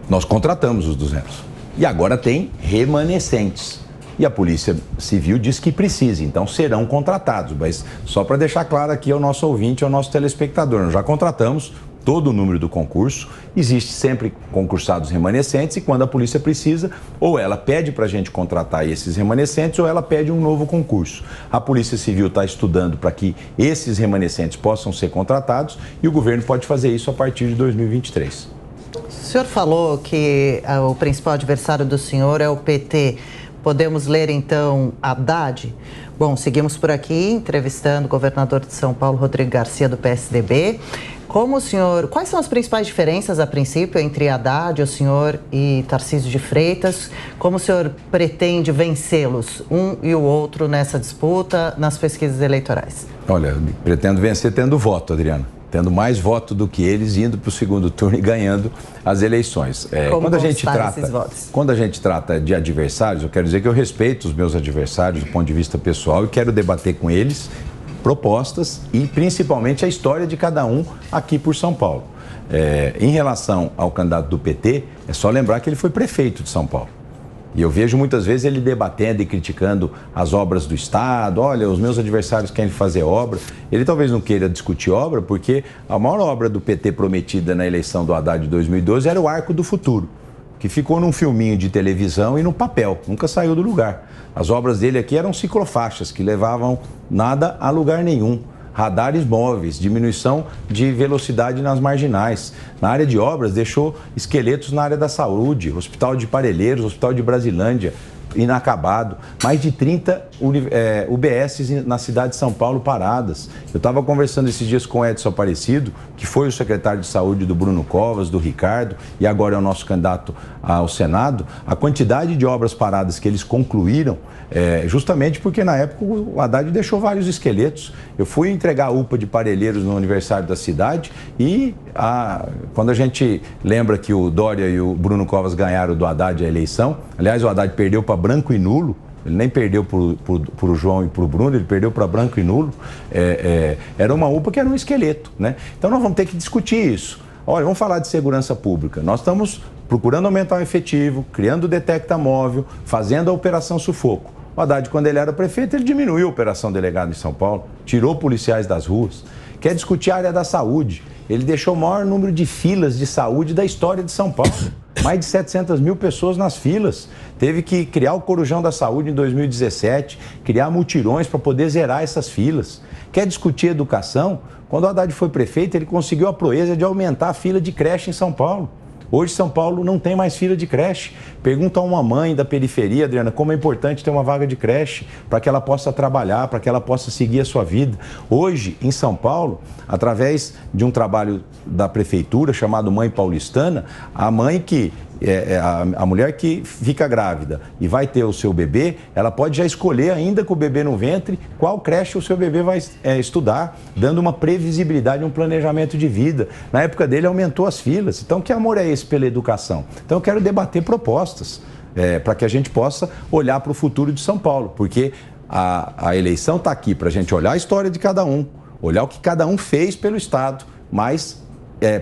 Nós contratamos os 200 e agora tem remanescentes. E a Polícia Civil diz que precisa, então serão contratados. Mas só para deixar claro aqui ao nosso ouvinte, ao nosso telespectador, nós já contratamos todo o número do concurso, existe sempre concursados remanescentes e quando a polícia precisa, ou ela pede para a gente contratar esses remanescentes ou ela pede um novo concurso. A Polícia Civil está estudando para que esses remanescentes possam ser contratados e o governo pode fazer isso a partir de 2023. O senhor falou que o principal adversário do senhor é o PT. Podemos ler, então, Haddad? Bom, seguimos por aqui entrevistando o governador de São Paulo, Rodrigo Garcia, do PSDB. Quais são as principais diferenças, a princípio, entre Haddad, o senhor e Tarcísio de Freitas? Como o senhor pretende vencê-los, um e o outro, nessa disputa, nas pesquisas eleitorais? Olha, pretendo vencer tendo voto, Adriana. Tendo mais voto do que eles, indo para o segundo turno e ganhando as eleições. Quando a gente trata de adversários, eu quero dizer que eu respeito os meus adversários do ponto de vista pessoal e quero debater com eles propostas e principalmente a história de cada um aqui por São Paulo. Em relação ao candidato do PT, é só lembrar que ele foi prefeito de São Paulo. E eu vejo muitas vezes ele debatendo e criticando as obras do Estado. Olha, os meus adversários querem fazer obra. Ele talvez não queira discutir obra, porque a maior obra do PT prometida na eleição do Haddad de 2012 era o Arco do Futuro, que ficou num filminho de televisão e no papel, nunca saiu do lugar. As obras dele aqui eram ciclofaixas, que levavam nada a lugar nenhum. Radares móveis, diminuição de velocidade nas marginais. Na área de obras, deixou esqueletos na área da saúde, Hospital de Parelheiros, Hospital de Brasilândia, inacabado. Mais de 30 UBSs na cidade de São Paulo paradas. Eu estava conversando esses dias com o Edson Aparecido, que foi o secretário de saúde do Bruno Covas, do Ricardo, e agora é o nosso candidato ao Senado. A quantidade de obras paradas que eles concluíram, justamente porque na época o Haddad deixou vários esqueletos. Eu fui entregar a UPA de Parelheiros no aniversário da cidade e quando a gente lembra que o Dória e o Bruno Covas ganharam do Haddad a eleição, aliás, o Haddad perdeu para branco e nulo, ele nem perdeu para o João e para o Bruno, ele perdeu para branco e nulo. Era uma UPA que era um esqueleto, né? Então nós vamos ter que discutir isso. Olha, vamos falar de segurança pública. Nós estamos procurando aumentar o efetivo, criando o detecta móvel, fazendo a operação sufoco. O Haddad, quando ele era prefeito, ele diminuiu a operação delegado em São Paulo, tirou policiais das ruas. quer discutir a área da saúde. Ele deixou o maior número de filas de saúde da história de São Paulo. Mais de 700 mil pessoas nas filas. Teve que criar o Corujão da Saúde em 2017, criar mutirões para poder zerar essas filas. Quer discutir educação? Quando o Haddad foi prefeito, ele conseguiu a proeza de aumentar a fila de creche em São Paulo. Hoje, São Paulo não tem mais fila de creche. Pergunta a uma mãe da periferia, Adriana, como é importante ter uma vaga de creche para que ela possa trabalhar, para que ela possa seguir a sua vida. Hoje, em São Paulo, através de um trabalho da prefeitura chamado Mãe Paulistana, a mãe que a mulher que fica grávida e vai ter o seu bebê, ela pode já escolher, ainda com o bebê no ventre, qual creche o seu bebê vai estudar, dando uma previsibilidade, um planejamento de vida. Na época dele, aumentou as filas. Então, que amor é esse pela educação? Então, eu quero debater propostas para que a gente possa olhar para o futuro de São Paulo, porque a eleição está aqui para a gente olhar a história de cada um, olhar o que cada um fez pelo Estado, mas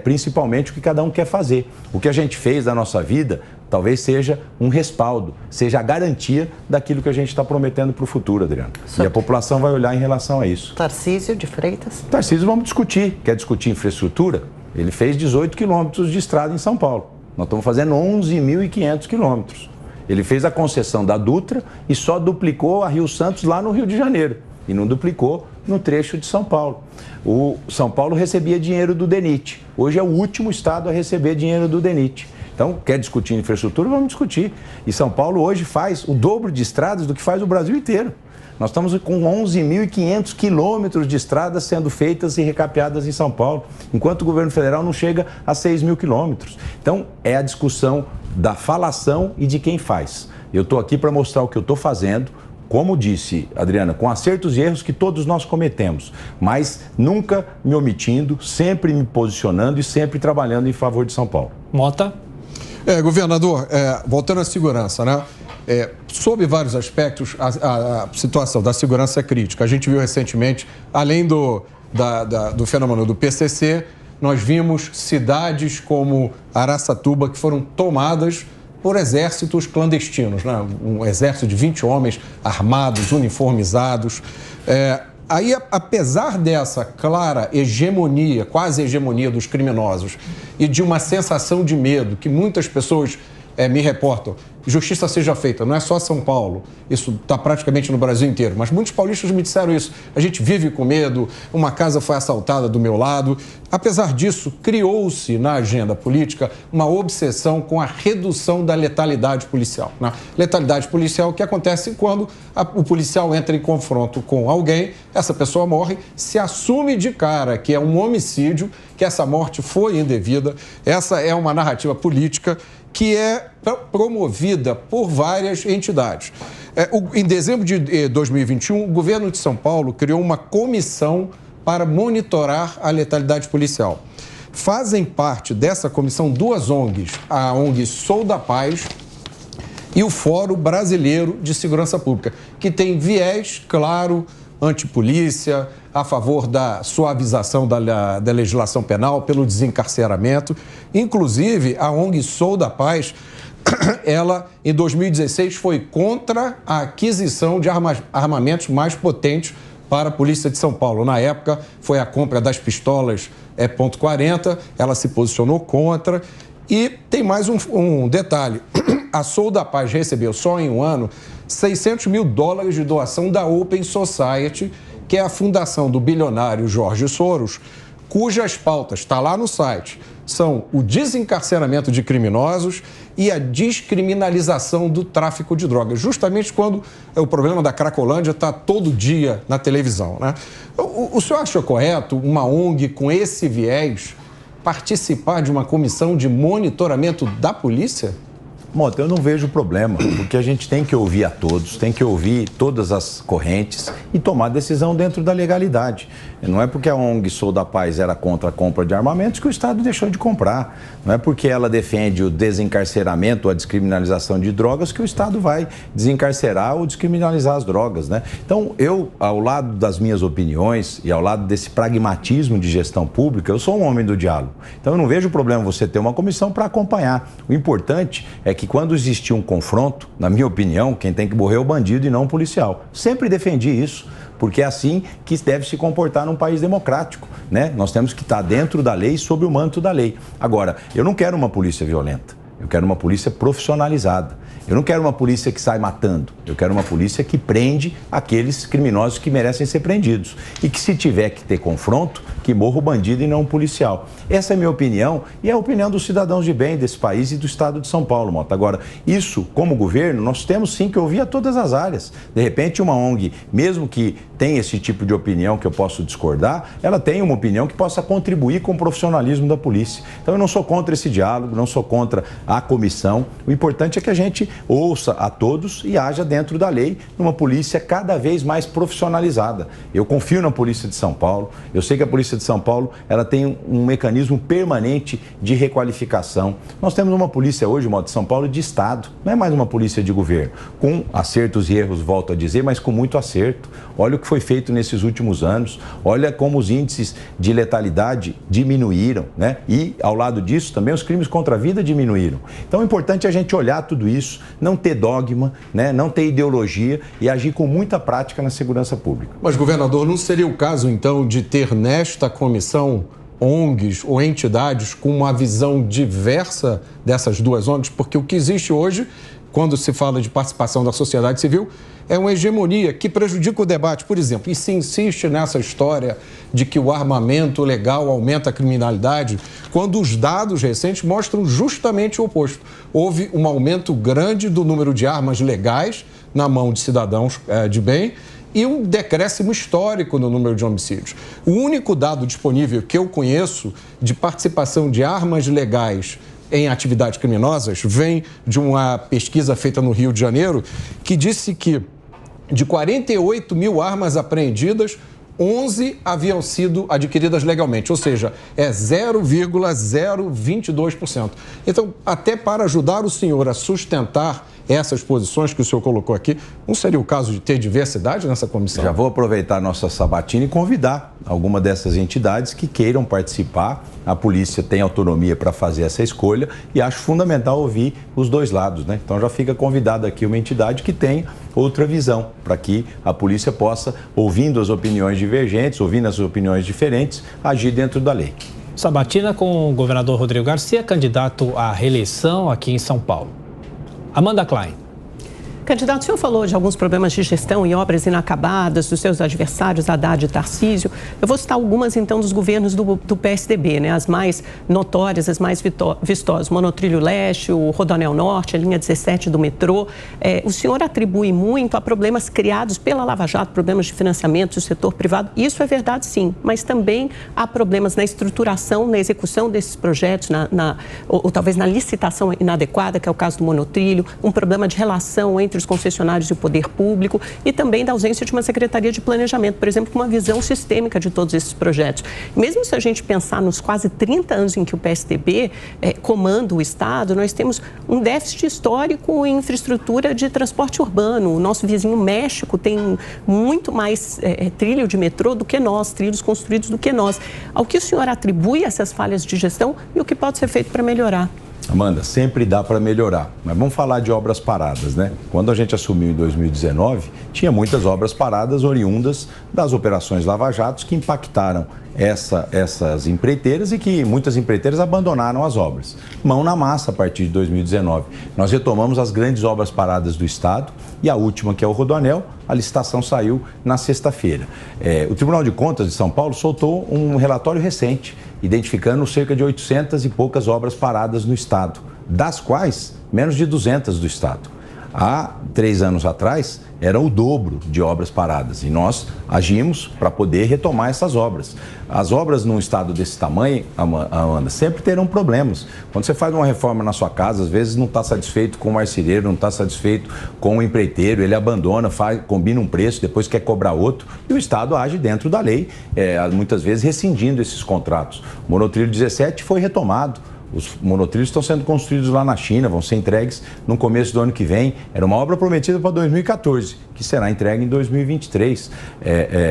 principalmente o que cada um quer fazer. O que a gente fez da nossa vida talvez seja um respaldo, seja a garantia daquilo que a gente está prometendo para o futuro, Adriano. E a população vai olhar em relação a isso. Tarcísio de Freitas. Tarcísio, vamos discutir. Quer discutir infraestrutura? Ele fez 18 quilômetros de estrada em São Paulo. Nós estamos fazendo 11.500 quilômetros. Ele fez a concessão da Dutra e só duplicou a Rio Santos lá no Rio de Janeiro. E não duplicou no trecho de São Paulo. O São Paulo recebia dinheiro do DENIT. Hoje é o último estado a receber dinheiro do DENIT. Então, quer discutir infraestrutura? Vamos discutir. E São Paulo hoje faz o dobro de estradas do que faz o Brasil inteiro. Nós estamos com 11.500 quilômetros de estradas sendo feitas e recapeadas em São Paulo, enquanto o governo federal não chega a 6.000 quilômetros. Então, é a discussão da falação e de quem faz. Eu estou aqui para mostrar o que eu estou fazendo, como disse, Adriana, com acertos e erros que todos nós cometemos, mas nunca me omitindo, sempre me posicionando e sempre trabalhando em favor de São Paulo. Mota? Governador, voltando à segurança, né? Sob vários aspectos, a situação da segurança é crítica. A gente viu recentemente, além do fenômeno do PCC, nós vimos cidades como Araçatuba que foram tomadas por exércitos clandestinos, né? Um exército de 20 homens armados, uniformizados. Aí, apesar dessa clara hegemonia, quase hegemonia dos criminosos e de uma sensação de medo que muitas pessoas me reportam, justiça seja feita, não é só São Paulo, isso está praticamente no Brasil inteiro, mas muitos paulistas me disseram isso, a gente vive com medo, uma casa foi assaltada do meu lado. Apesar disso, criou-se na agenda política uma obsessão com a redução da letalidade policial. Né? Letalidade policial que acontece quando o policial entra em confronto com alguém, essa pessoa morre, se assume de cara que é um homicídio, que essa morte foi indevida. Essa é uma narrativa política que é promovida por várias entidades. Em dezembro de 2021, o governo de São Paulo criou uma comissão para monitorar a letalidade policial. Fazem parte dessa comissão duas ONGs, a ONG Sou da Paz e o Fórum Brasileiro de Segurança Pública, que tem viés claro antipolícia, a favor da suavização da legislação penal, pelo desencarceramento. Inclusive, a ONG Sou da Paz, ela, em 2016, foi contra a aquisição de armamentos mais potentes para a Polícia de São Paulo. Na época, foi a compra das pistolas .40, ela se posicionou contra. E tem mais um detalhe. A Sou da Paz recebeu só em um ano $600 mil de doação da Open Society, que é a fundação do bilionário Jorge Soros, cujas pautas, está lá no site, são o desencarceramento de criminosos e a descriminalização do tráfico de drogas, justamente quando o problema da Cracolândia está todo dia na televisão, né? O senhor acha correto uma ONG com esse viés participar de uma comissão de monitoramento da polícia? Mota, eu não vejo problema, porque a gente tem que ouvir a todos, tem que ouvir todas as correntes e tomar decisão dentro da legalidade. Não é porque a ONG Sou da Paz era contra a compra de armamentos que o Estado deixou de comprar. Não é porque ela defende o desencarceramento, a descriminalização de drogas, que o Estado vai desencarcerar ou descriminalizar as drogas, né? Então, eu, ao lado das minhas opiniões e ao lado desse pragmatismo de gestão pública, eu sou um homem do diálogo. Então, eu não vejo problema você ter uma comissão para acompanhar. O importante é que que quando existir um confronto, na minha opinião, quem tem que morrer é o bandido e não o policial. Sempre defendi isso, porque é assim que deve se comportar num país democrático, né? Nós temos que estar dentro da lei, sob o manto da lei. Agora, eu não quero uma polícia violenta, eu quero uma polícia profissionalizada. Eu não quero uma polícia que sai matando, eu quero uma polícia que prende aqueles criminosos que merecem ser prendidos. E que se tiver que ter confronto, que morra o bandido e não o policial. Essa é a minha opinião e é a opinião dos cidadãos de bem desse país e do estado de São Paulo, Mota. Agora, isso, como governo, nós temos sim que ouvir a todas as áreas. De repente, uma ONG, mesmo que tenha esse tipo de opinião que eu posso discordar, ela tem uma opinião que possa contribuir com o profissionalismo da polícia. Então, eu não sou contra esse diálogo, não sou contra a comissão. O importante é que a gente ouça a todos e haja dentro da lei numa polícia cada vez mais profissionalizada. Eu confio na Polícia de São Paulo, eu sei que a Polícia de São Paulo ela tem um mecanismo permanente de requalificação. Nós temos uma polícia hoje, Mota, de São Paulo, de Estado, não é mais uma polícia de governo, com acertos e erros, volto a dizer, mas com muito acerto. Olha o que foi feito nesses últimos anos, olha como os índices de letalidade diminuíram, né? E, ao lado disso, também os crimes contra a vida diminuíram. Então, o importante é a gente olhar tudo isso, não ter dogma, né? Não ter ideologia e agir com muita prática na segurança pública. Mas, governador, não seria o caso, então, de ter nesta comissão ONGs ou entidades com uma visão diversa dessas duas ONGs? Porque o que existe hoje, quando se fala de participação da sociedade civil, é uma hegemonia que prejudica o debate. Por exemplo, e se insiste nessa história de que o armamento legal aumenta a criminalidade, quando os dados recentes mostram justamente o oposto. Houve um aumento grande do número de armas legais na mão de cidadãos de bem e um decréscimo histórico no número de homicídios. O único dado disponível que eu conheço de participação de armas legais em atividades criminosas vem de uma pesquisa feita no Rio de Janeiro que disse que de 48 mil armas apreendidas, 11 haviam sido adquiridas legalmente, ou seja, é 0,022%. Então, até para ajudar o senhor a sustentar essas posições que o senhor colocou aqui, não seria o caso de ter diversidade nessa comissão? Já vou aproveitar a nossa sabatina e convidar alguma dessas entidades que queiram participar. A polícia tem autonomia para fazer essa escolha e acho fundamental ouvir os dois lados, né? Então já fica convidada aqui uma entidade que tem outra visão, para que a polícia possa, ouvindo as opiniões divergentes, ouvindo as opiniões diferentes, agir dentro da lei. Sabatina com o governador Rodrigo Garcia, candidato à reeleição aqui em São Paulo. Amanda Klein. Candidato, o senhor falou de alguns problemas de gestão e obras inacabadas dos seus adversários, Haddad e Tarcísio. Eu vou citar algumas, então, dos governos do PSDB, né? As mais notórias, as mais vistosas. Monotrilho Leste, o Rodoanel Norte, a linha 17 do metrô. O senhor atribui muito a problemas criados pela Lava Jato, problemas de financiamento do setor privado. Isso é verdade, sim, mas também há problemas na estruturação, na execução desses projetos, ou talvez na licitação inadequada, que é o caso do monotrilho, um problema de relação entre os concessionários e o poder público e também da ausência de uma secretaria de planejamento, por exemplo, com uma visão sistêmica de todos esses projetos. Mesmo se a gente pensar nos quase 30 anos em que o PSDB comanda o Estado, nós temos um déficit histórico em infraestrutura de transporte urbano. O nosso vizinho México tem muito mais trilho de metrô do que nós, trilhos construídos do que nós. Ao que o senhor atribui essas falhas de gestão e o que pode ser feito para melhorar? Amanda, sempre dá para melhorar, mas vamos falar de obras paradas, né? Quando a gente assumiu em 2019, tinha muitas obras paradas oriundas das operações Lava Jatos que impactaram essas empreiteiras e que muitas empreiteiras abandonaram as obras. Mão na massa a partir de 2019. Nós retomamos as grandes obras paradas do Estado e a última, que é o Rodoanel, a licitação saiu na sexta-feira. O Tribunal de Contas de São Paulo soltou um relatório recente, identificando cerca de 800 e poucas obras paradas no Estado, das quais menos de 200 do Estado. Há 3 anos atrás, era o dobro de obras paradas e nós agimos para poder retomar essas obras. As obras num estado desse tamanho, Amanda, sempre terão problemas. Quando você faz uma reforma na sua casa, às vezes não está satisfeito com o marceneiro, não está satisfeito com o empreiteiro, ele abandona, combina um preço, depois quer cobrar outro e o Estado age dentro da lei, muitas vezes rescindindo esses contratos. O Monotrilho 17 foi retomado. Os monotrilhos estão sendo construídos lá na China, vão ser entregues no começo do ano que vem. Era uma obra prometida para 2014, que será entregue em 2023.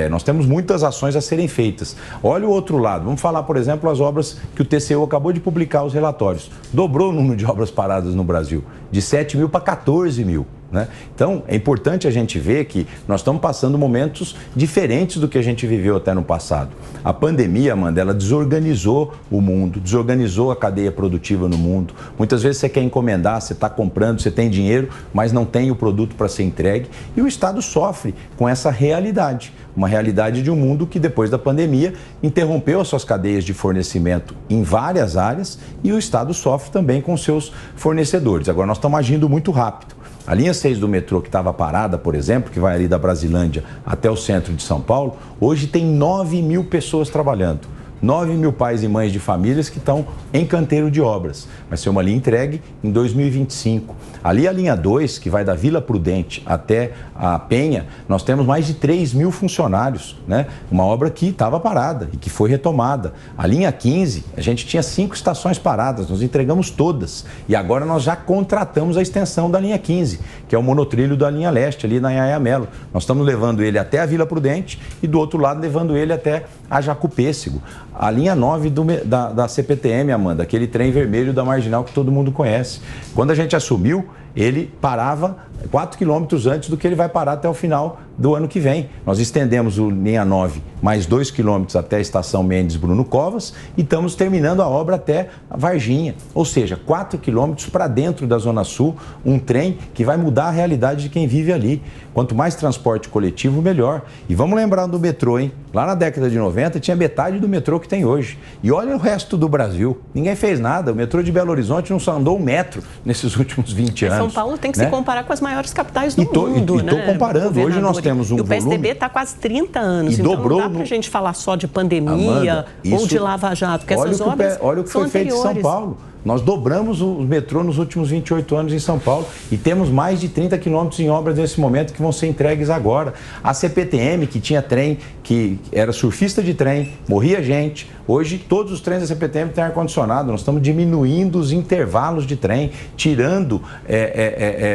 Nós temos muitas ações a serem feitas. Olha o outro lado. Vamos falar, por exemplo, as obras que o TCU acabou de publicar os relatórios. Dobrou o número de obras paradas no Brasil, de 7 mil para 14 mil. Né? Então, é importante a gente ver que nós estamos passando momentos diferentes do que a gente viveu até no passado. A pandemia, Amanda, ela desorganizou o mundo, desorganizou a cadeia produtiva no mundo. Muitas vezes você quer encomendar, você está comprando, você tem dinheiro, mas não tem o produto para ser entregue. E o Estado sofre com essa realidade. Uma realidade de um mundo que, depois da pandemia, interrompeu as suas cadeias de fornecimento em várias áreas e o Estado sofre também com seus fornecedores. Agora, nós estamos agindo muito rápido. A linha 6 do metrô, que estava parada, por exemplo, que vai ali da Brasilândia até o centro de São Paulo, hoje tem 9 mil pessoas trabalhando. 9 mil pais e mães de famílias que estão em canteiro de obras. Vai ser uma linha entregue em 2025. Ali a linha 2, que vai da Vila Prudente até a Penha, nós temos mais de 3 mil funcionários, né? Uma obra que estava parada e que foi retomada. A linha 15, a gente tinha 5 estações paradas, nós entregamos todas. E agora nós já contratamos a extensão da linha 15, que é o monotrilho da linha leste, ali na Yaya Mello. Nós estamos levando ele até a Vila Prudente e do outro lado levando ele até a Jacupêssego. A linha 9 da CPTM, Amanda, aquele trem vermelho da Marginal que todo mundo conhece. Quando a gente assumiu, ele parava 4 quilômetros antes do que ele vai parar até o final do ano que vem. Nós estendemos o linha 9 mais 2 quilômetros até a estação Mendes Bruno Covas e estamos terminando a obra até a Varginha. Ou seja, 4 quilômetros para dentro da Zona Sul, um trem que vai mudar a realidade de quem vive ali. Quanto mais transporte coletivo, melhor. E vamos lembrar do metrô, hein? Lá na década de 90 tinha metade do metrô que tem hoje. E olha o resto do Brasil. Ninguém fez nada. O metrô de Belo Horizonte não só andou um metro nesses últimos 20 anos. São Paulo tem que se comparar com as maiores capitais do mundo, né? Estou comparando. Hoje nós temos um volume... E o PSDB está quase 30 anos. E então dobrou não dá para a gente falar só de pandemia, Amanda, ou de Lava Jato, porque essas obras olha o que foi feito em São Paulo. Nós dobramos o metrô nos últimos 28 anos em São Paulo e temos mais de 30 quilômetros em obras nesse momento que vão ser entregues agora. A CPTM, que tinha trem, que era surfista de trem, morria gente. Hoje, todos os trens da CPTM têm ar-condicionado. Nós estamos diminuindo os intervalos de trem, tirando,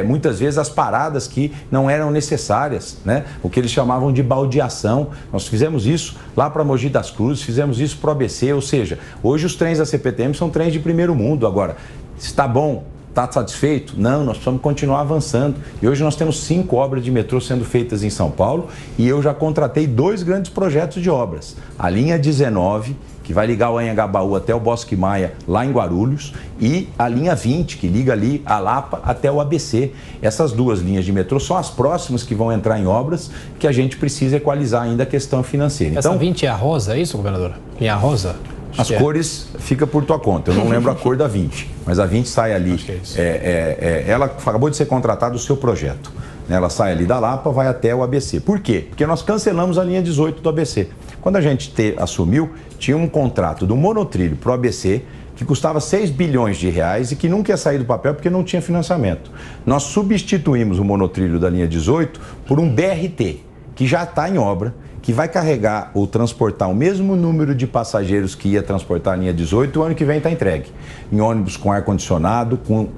muitas vezes, as paradas que não eram necessárias, né? O que eles chamavam de baldeação. Nós fizemos isso lá para Mogi das Cruzes, fizemos isso para o ABC, ou seja, hoje os trens da CPTM são trens de primeiro mundo. Agora, está bom? Está satisfeito? Não, nós precisamos continuar avançando. E hoje nós temos 5 obras de metrô sendo feitas em São Paulo e eu já contratei 2 grandes projetos de obras. A linha 19, que vai ligar o Anhangabaú até o Bosque Maia, lá em Guarulhos, e a linha 20, que liga ali a Lapa até o ABC. Essas 2 linhas de metrô são as próximas que vão entrar em obras que a gente precisa equalizar ainda a questão financeira. Essa 20 é a rosa, é isso, governador? Linha rosa? As cores fica por tua conta, eu não lembro a cor da 20, mas a 20 sai ali, ela acabou de ser contratada o seu projeto, né? Ela sai ali da Lapa, vai até o ABC. Por quê? Porque nós cancelamos a linha 18 do ABC. Quando a gente assumiu, tinha um contrato do monotrilho para o ABC que custava 6 bilhões de reais e que nunca ia sair do papel porque não tinha financiamento. Nós substituímos o monotrilho da linha 18 por um BRT, que já está em obra, que vai carregar ou transportar o mesmo número de passageiros que ia transportar a linha 18, o ano que vem está entregue. Em ônibus com ar-condicionado, com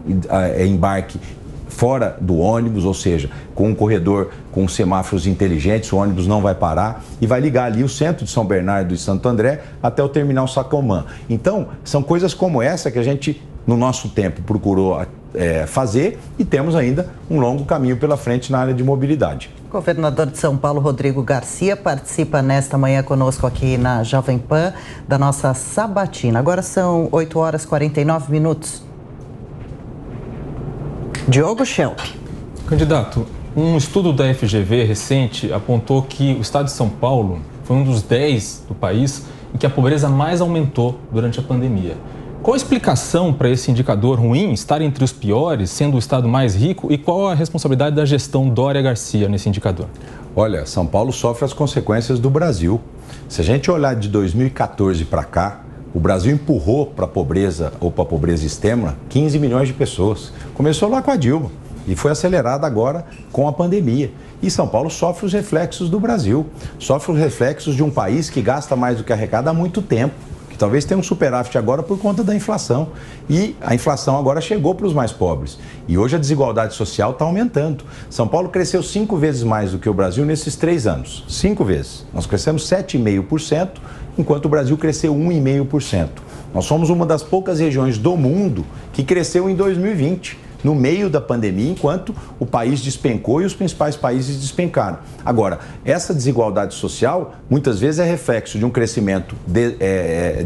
embarque fora do ônibus, ou seja, com um corredor com semáforos inteligentes, o ônibus não vai parar e vai ligar ali o centro de São Bernardo e Santo André até o terminal Sacomã. Então, são coisas como essa que a gente, no nosso tempo, procurou fazer e temos ainda um longo caminho pela frente na área de mobilidade. O governador de São Paulo, Rodrigo Garcia, participa nesta manhã conosco aqui na Jovem Pan da nossa sabatina. Agora são 8 horas e 49 minutos. Diogo Schelp. Candidato, um estudo da FGV recente apontou que o estado de São Paulo foi um dos 10 do país em que a pobreza mais aumentou durante a pandemia. Qual a explicação para esse indicador ruim estar entre os piores, sendo o estado mais rico, e qual a responsabilidade da gestão Dória Garcia nesse indicador? Olha, São Paulo sofre as consequências do Brasil. Se a gente olhar de 2014 para cá, o Brasil empurrou para a pobreza ou para a pobreza extrema 15 milhões de pessoas. Começou lá com a Dilma e foi acelerada agora com a pandemia. E São Paulo sofre os reflexos do Brasil, sofre os reflexos de um país que gasta mais do que arrecada há muito tempo, que talvez tenha um superávit agora por conta da inflação. E a inflação agora chegou para os mais pobres. E hoje a desigualdade social está aumentando. São Paulo cresceu 5 vezes mais do que o Brasil nesses 3 anos. 5 vezes. Nós crescemos 7,5%, enquanto o Brasil cresceu 1,5%. Nós somos uma das poucas regiões do mundo que cresceu em 2020, no meio da pandemia, enquanto o país despencou e os principais países despencaram. Agora, essa desigualdade social, muitas vezes é reflexo de um crescimento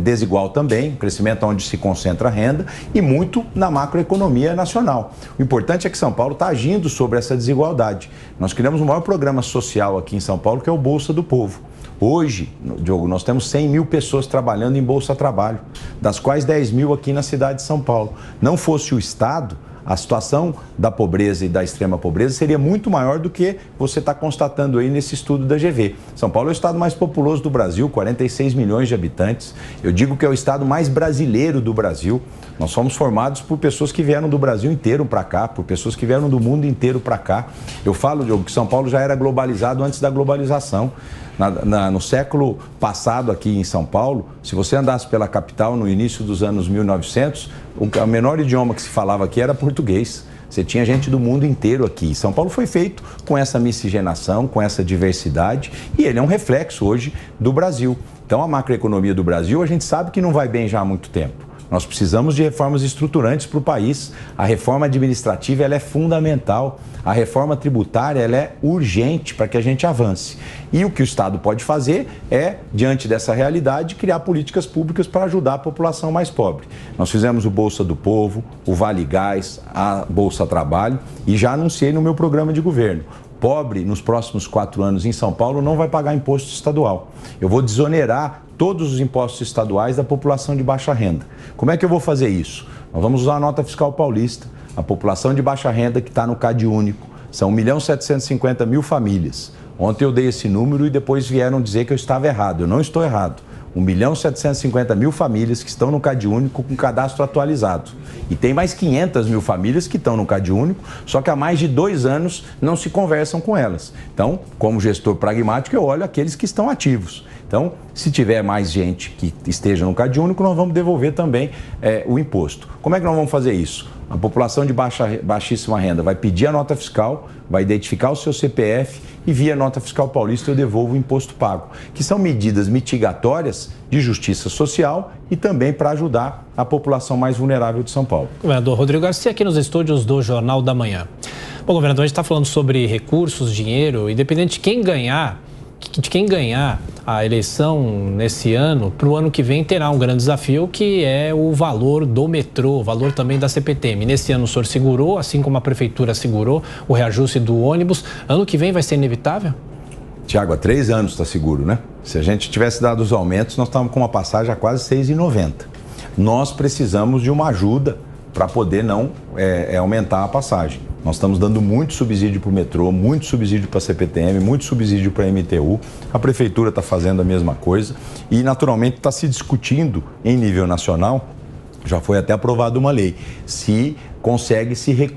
desigual também, um crescimento onde se concentra a renda e muito na macroeconomia nacional. O importante é que São Paulo está agindo sobre essa desigualdade. Nós criamos o maior programa social aqui em São Paulo, que é o Bolsa do Povo. Hoje, Diogo, nós temos 100 mil pessoas trabalhando em Bolsa Trabalho, das quais 10 mil aqui na cidade de São Paulo. Não fosse o Estado, a situação da pobreza e da extrema pobreza seria muito maior do que você está constatando aí nesse estudo da GV. São Paulo é o estado mais populoso do Brasil, 46 milhões de habitantes. Eu digo que é o estado mais brasileiro do Brasil. Nós somos formados por pessoas que vieram do Brasil inteiro para cá, por pessoas que vieram do mundo inteiro para cá. Eu falo, Diogo, que São Paulo já era globalizado antes da globalização. No século passado aqui em São Paulo, se você andasse pela capital no início dos anos 1900, o menor idioma que se falava aqui era português. Você tinha gente do mundo inteiro aqui. São Paulo foi feito com essa miscigenação, com essa diversidade, e ele é um reflexo hoje do Brasil. Então, a macroeconomia do Brasil, a gente sabe que não vai bem já há muito tempo. Nós precisamos de reformas estruturantes para o país. A reforma administrativa ela é fundamental. A reforma tributária ela é urgente para que a gente avance. E o que o Estado pode fazer é, diante dessa realidade, criar políticas públicas para ajudar a população mais pobre. Nós fizemos o Bolsa do Povo, o Vale Gás, a Bolsa Trabalho e já anunciei no meu programa de governo. Pobre, nos próximos 4 anos em São Paulo, não vai pagar imposto estadual. Eu vou desonerar todos os impostos estaduais da população de baixa renda. Como é que eu vou fazer isso? Nós vamos usar a nota fiscal paulista. A população de baixa renda que está no CAD único são 1.750.000 famílias. Ontem eu dei esse número e depois vieram dizer que eu estava errado. Eu não estou errado. 1.750.000 famílias que estão no CAD único com cadastro atualizado. E tem mais 500.000 famílias que estão no CAD único, só que há mais de 2 anos não se conversam com elas. Então, como gestor pragmático, eu olho aqueles que estão ativos. Então, se tiver mais gente que esteja no CAD único, nós vamos devolver também o imposto. Como é que nós vamos fazer isso? A população de baixíssima renda vai pedir a nota fiscal, vai identificar o seu CPF e via nota fiscal paulista eu devolvo o imposto pago, que são medidas mitigatórias de justiça social e também para ajudar a população mais vulnerável de São Paulo. Governador Rodrigo Garcia, aqui nos estúdios do Jornal da Manhã. Bom, governador, a gente está falando sobre recursos, dinheiro, independente de quem ganhar a eleição nesse ano, para o ano que vem terá um grande desafio, que é o valor do metrô, o valor também da CPTM. Nesse ano o senhor segurou, assim como a prefeitura segurou, o reajuste do ônibus. Ano que vem vai ser inevitável? Tiago, há 3 anos está seguro, né? Se a gente tivesse dado os aumentos, nós estávamos com uma passagem a quase R$6,90. Nós precisamos de uma ajuda para poder não aumentar a passagem. Nós estamos dando muito subsídio para o metrô, muito subsídio para a CPTM, muito subsídio para a MTU. A prefeitura está fazendo a mesma coisa e, naturalmente, está se discutindo em nível nacional, já foi até aprovada uma lei, se consegue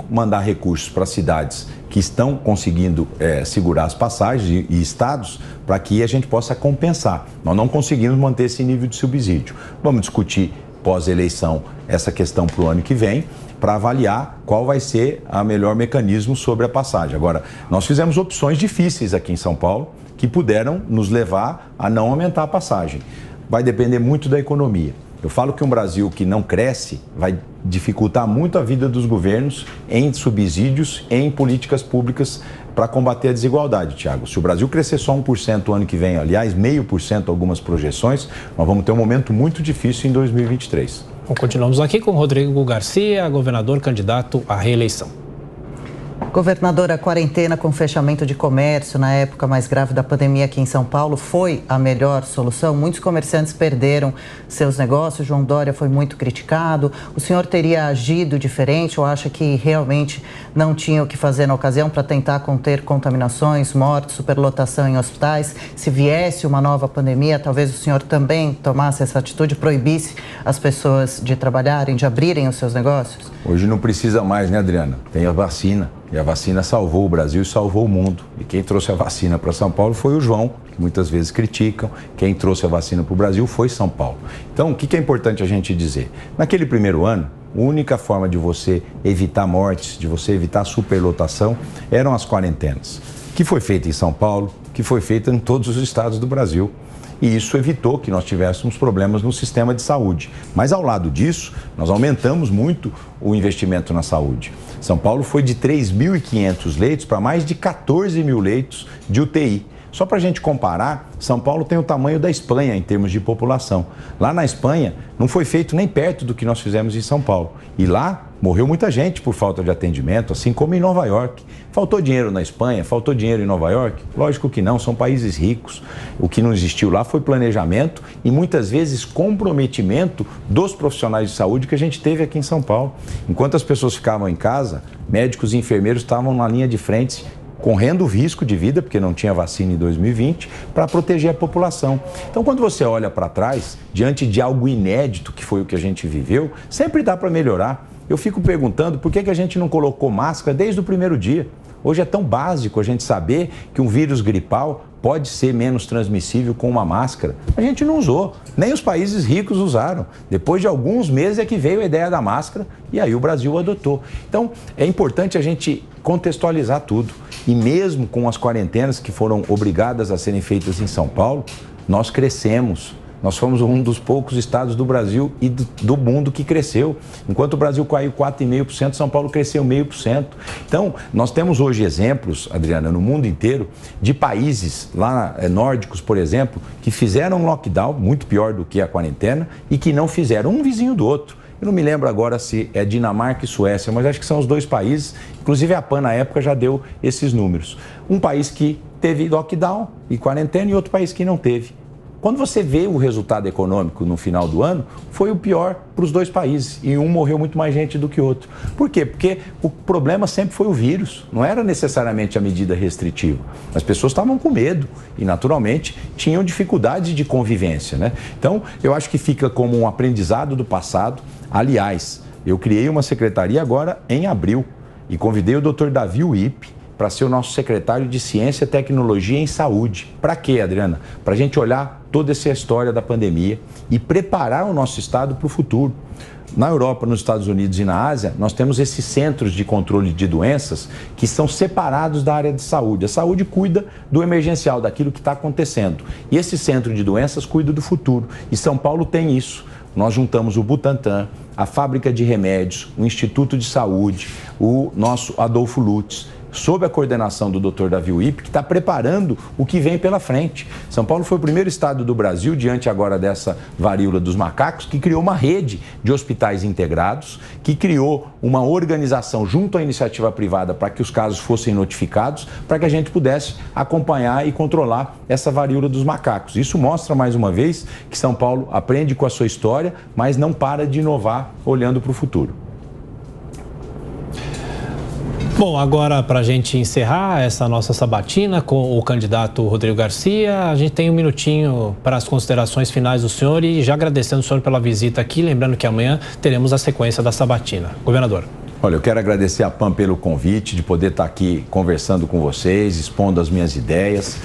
mandar recursos para cidades que estão conseguindo segurar as passagens e estados para que a gente possa compensar. Nós não conseguimos manter esse nível de subsídio. Vamos discutir pós-eleição essa questão para o ano que vem, para avaliar qual vai ser o melhor mecanismo sobre a passagem. Agora, nós fizemos opções difíceis aqui em São Paulo que puderam nos levar a não aumentar a passagem. Vai depender muito da economia. Eu falo que um Brasil que não cresce vai dificultar muito a vida dos governos em subsídios, em políticas públicas para combater a desigualdade, Tiago. Se o Brasil crescer só 1% o ano que vem, aliás, 0,5% algumas projeções, nós vamos ter um momento muito difícil em 2023. Bom, continuamos aqui com Rodrigo Garcia, governador candidato à reeleição. Governador, a quarentena com fechamento de comércio na época mais grave da pandemia aqui em São Paulo foi a melhor solução? Muitos comerciantes perderam seus negócios, João Dória foi muito criticado. O senhor teria agido diferente ou acha que realmente não tinha o que fazer na ocasião para tentar conter contaminações, mortes, superlotação em hospitais? Se viesse uma nova pandemia, talvez o senhor também tomasse essa atitude, proibisse as pessoas de trabalharem, de abrirem os seus negócios? Hoje não precisa mais, né, Adriana? Tem a vacina. E a vacina salvou o Brasil e salvou o mundo. E quem trouxe a vacina para São Paulo foi o João, que muitas vezes criticam. Quem trouxe a vacina para o Brasil foi São Paulo. Então, o que é importante a gente dizer? Naquele primeiro ano, a única forma de você evitar mortes, de você evitar superlotação, eram as quarentenas, que foi feita em São Paulo, que foi feita em todos os estados do Brasil. E isso evitou que nós tivéssemos problemas no sistema de saúde. Mas, ao lado disso, nós aumentamos muito o investimento na saúde. São Paulo foi de 3.500 leitos para mais de 14 mil leitos de UTI. Só para a gente comparar, São Paulo tem o tamanho da Espanha em termos de população. Lá na Espanha, não foi feito nem perto do que nós fizemos em São Paulo. E lá, morreu muita gente por falta de atendimento, assim como em Nova York. Faltou dinheiro na Espanha? Faltou dinheiro em Nova York? Lógico que não, são países ricos. O que não existiu lá foi planejamento e muitas vezes comprometimento dos profissionais de saúde que a gente teve aqui em São Paulo. Enquanto as pessoas ficavam em casa, médicos e enfermeiros estavam na linha de frente, correndo risco de vida, porque não tinha vacina em 2020, para proteger a população. Então, quando você olha para trás, diante de algo inédito, que foi o que a gente viveu, sempre dá para melhorar. Eu fico perguntando por que a gente não colocou máscara desde o primeiro dia. Hoje é tão básico a gente saber que um vírus gripal pode ser menos transmissível com uma máscara. A gente não usou, nem os países ricos usaram. Depois de alguns meses é que veio a ideia da máscara e aí o Brasil adotou. Então, é importante a gente contextualizar tudo. E mesmo com as quarentenas que foram obrigadas a serem feitas em São Paulo, nós crescemos. Nós fomos um dos poucos estados do Brasil e do mundo que cresceu. Enquanto o Brasil caiu 4,5%, São Paulo cresceu 0,5%. Então, nós temos hoje exemplos, Adriana, no mundo inteiro, de países lá nórdicos, por exemplo, que fizeram um lockdown muito pior do que a quarentena e que não fizeram, um vizinho do outro. Eu não me lembro agora se é Dinamarca e Suécia, mas acho que são os dois países. Inclusive a PAN, na época, já deu esses números. Um país que teve lockdown e quarentena e outro país que não teve. Quando você vê o resultado econômico no final do ano, foi o pior para os dois países. E um morreu muito mais gente do que o outro. Por quê? Porque o problema sempre foi o vírus, não era necessariamente a medida restritiva. As pessoas estavam com medo e, naturalmente, tinham dificuldade de convivência, né? Então, eu acho que fica como um aprendizado do passado. Aliás, eu criei uma secretaria agora em abril e convidei o Dr. Davi Uip para ser o nosso secretário de Ciência, Tecnologia e Saúde. Para quê, Adriana? Para a gente olhar toda essa história da pandemia e preparar o nosso estado para o futuro. Na Europa, nos Estados Unidos e na Ásia, nós temos esses centros de controle de doenças que são separados da área de saúde. A saúde cuida do emergencial, daquilo que está acontecendo. E esse centro de doenças cuida do futuro. E São Paulo tem isso. Nós juntamos o Butantan, a Fábrica de Remédios, o Instituto de Saúde, o nosso Adolfo Lutz, sob a coordenação do Dr. Davi Uip, que está preparando o que vem pela frente. São Paulo foi o primeiro estado do Brasil, diante agora dessa varíola dos macacos, que criou uma rede de hospitais integrados, que criou uma organização junto à iniciativa privada para que os casos fossem notificados, para que a gente pudesse acompanhar e controlar essa varíola dos macacos. Isso mostra, mais uma vez, que São Paulo aprende com a sua história, mas não para de inovar olhando para o futuro. Bom, agora para a gente encerrar essa nossa sabatina com o candidato Rodrigo Garcia, a gente tem um minutinho para as considerações finais do senhor e já agradecendo o senhor pela visita aqui, lembrando que amanhã teremos a sequência da sabatina. Governador. Olha, eu quero agradecer a PAN pelo convite de poder estar aqui conversando com vocês, expondo as minhas ideias.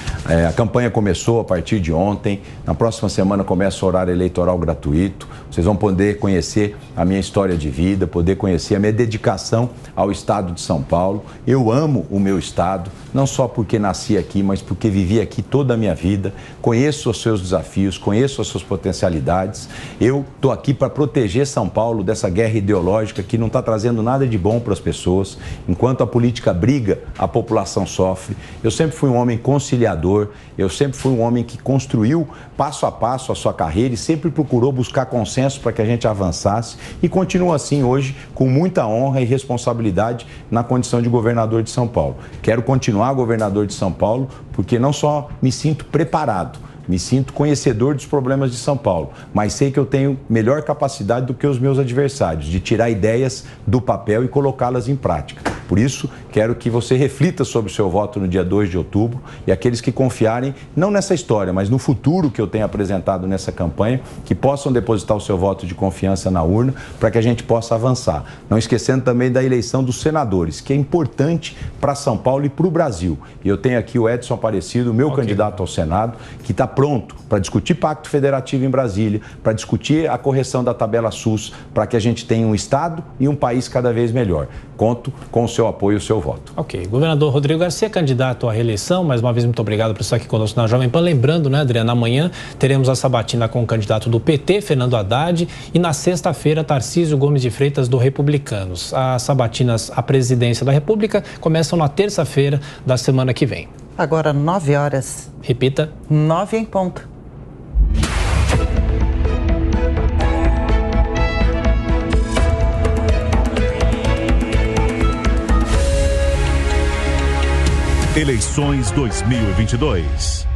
A campanha começou a partir de ontem. Na próxima semana começa o horário eleitoral gratuito. Vocês vão poder conhecer a minha história de vida, poder conhecer a minha dedicação ao estado de São Paulo. Eu amo o meu estado, não só porque nasci aqui, mas porque vivi aqui toda a minha vida. Conheço os seus desafios, conheço as suas potencialidades. Eu estou aqui para proteger São Paulo dessa guerra ideológica que não está trazendo nada de bom para as pessoas. Enquanto a política briga, a população sofre. Eu sempre fui um homem conciliador, eu sempre fui um homem que construiu passo a passo a sua carreira e sempre procurou buscar consenso para que a gente avançasse e continua assim hoje com muita honra e responsabilidade na condição de governador de São Paulo. Quero continuar governador de São Paulo porque não só me sinto preparado, me sinto conhecedor dos problemas de São Paulo, mas sei que eu tenho melhor capacidade do que os meus adversários de tirar ideias do papel e colocá-las em prática. Por isso, quero quero que você reflita sobre o seu voto no dia 2 de outubro e aqueles que confiarem, não nessa história, mas no futuro que eu tenho apresentado nessa campanha, que possam depositar o seu voto de confiança na urna para que a gente possa avançar. Não esquecendo também da eleição dos senadores, que é importante para São Paulo e para o Brasil. E eu tenho aqui o Edson Aparecido, meu candidato ao Senado, que está pronto para discutir pacto federativo em Brasília, para discutir a correção da tabela SUS, para que a gente tenha um Estado e um país cada vez melhor. Conto com o seu apoio e o seu voto. Ok. Governador Rodrigo Garcia, candidato à reeleição. Mais uma vez, muito obrigado por estar aqui conosco na Jovem Pan. Lembrando, né, Adriana, amanhã teremos a sabatina com o candidato do PT, Fernando Haddad, e na sexta-feira, Tarcísio Gomes de Freitas, do Republicanos. As sabatinas à presidência da República começam na terça-feira da semana que vem. Agora, 9 horas. Repita. 9 em ponto. Eleições 2022.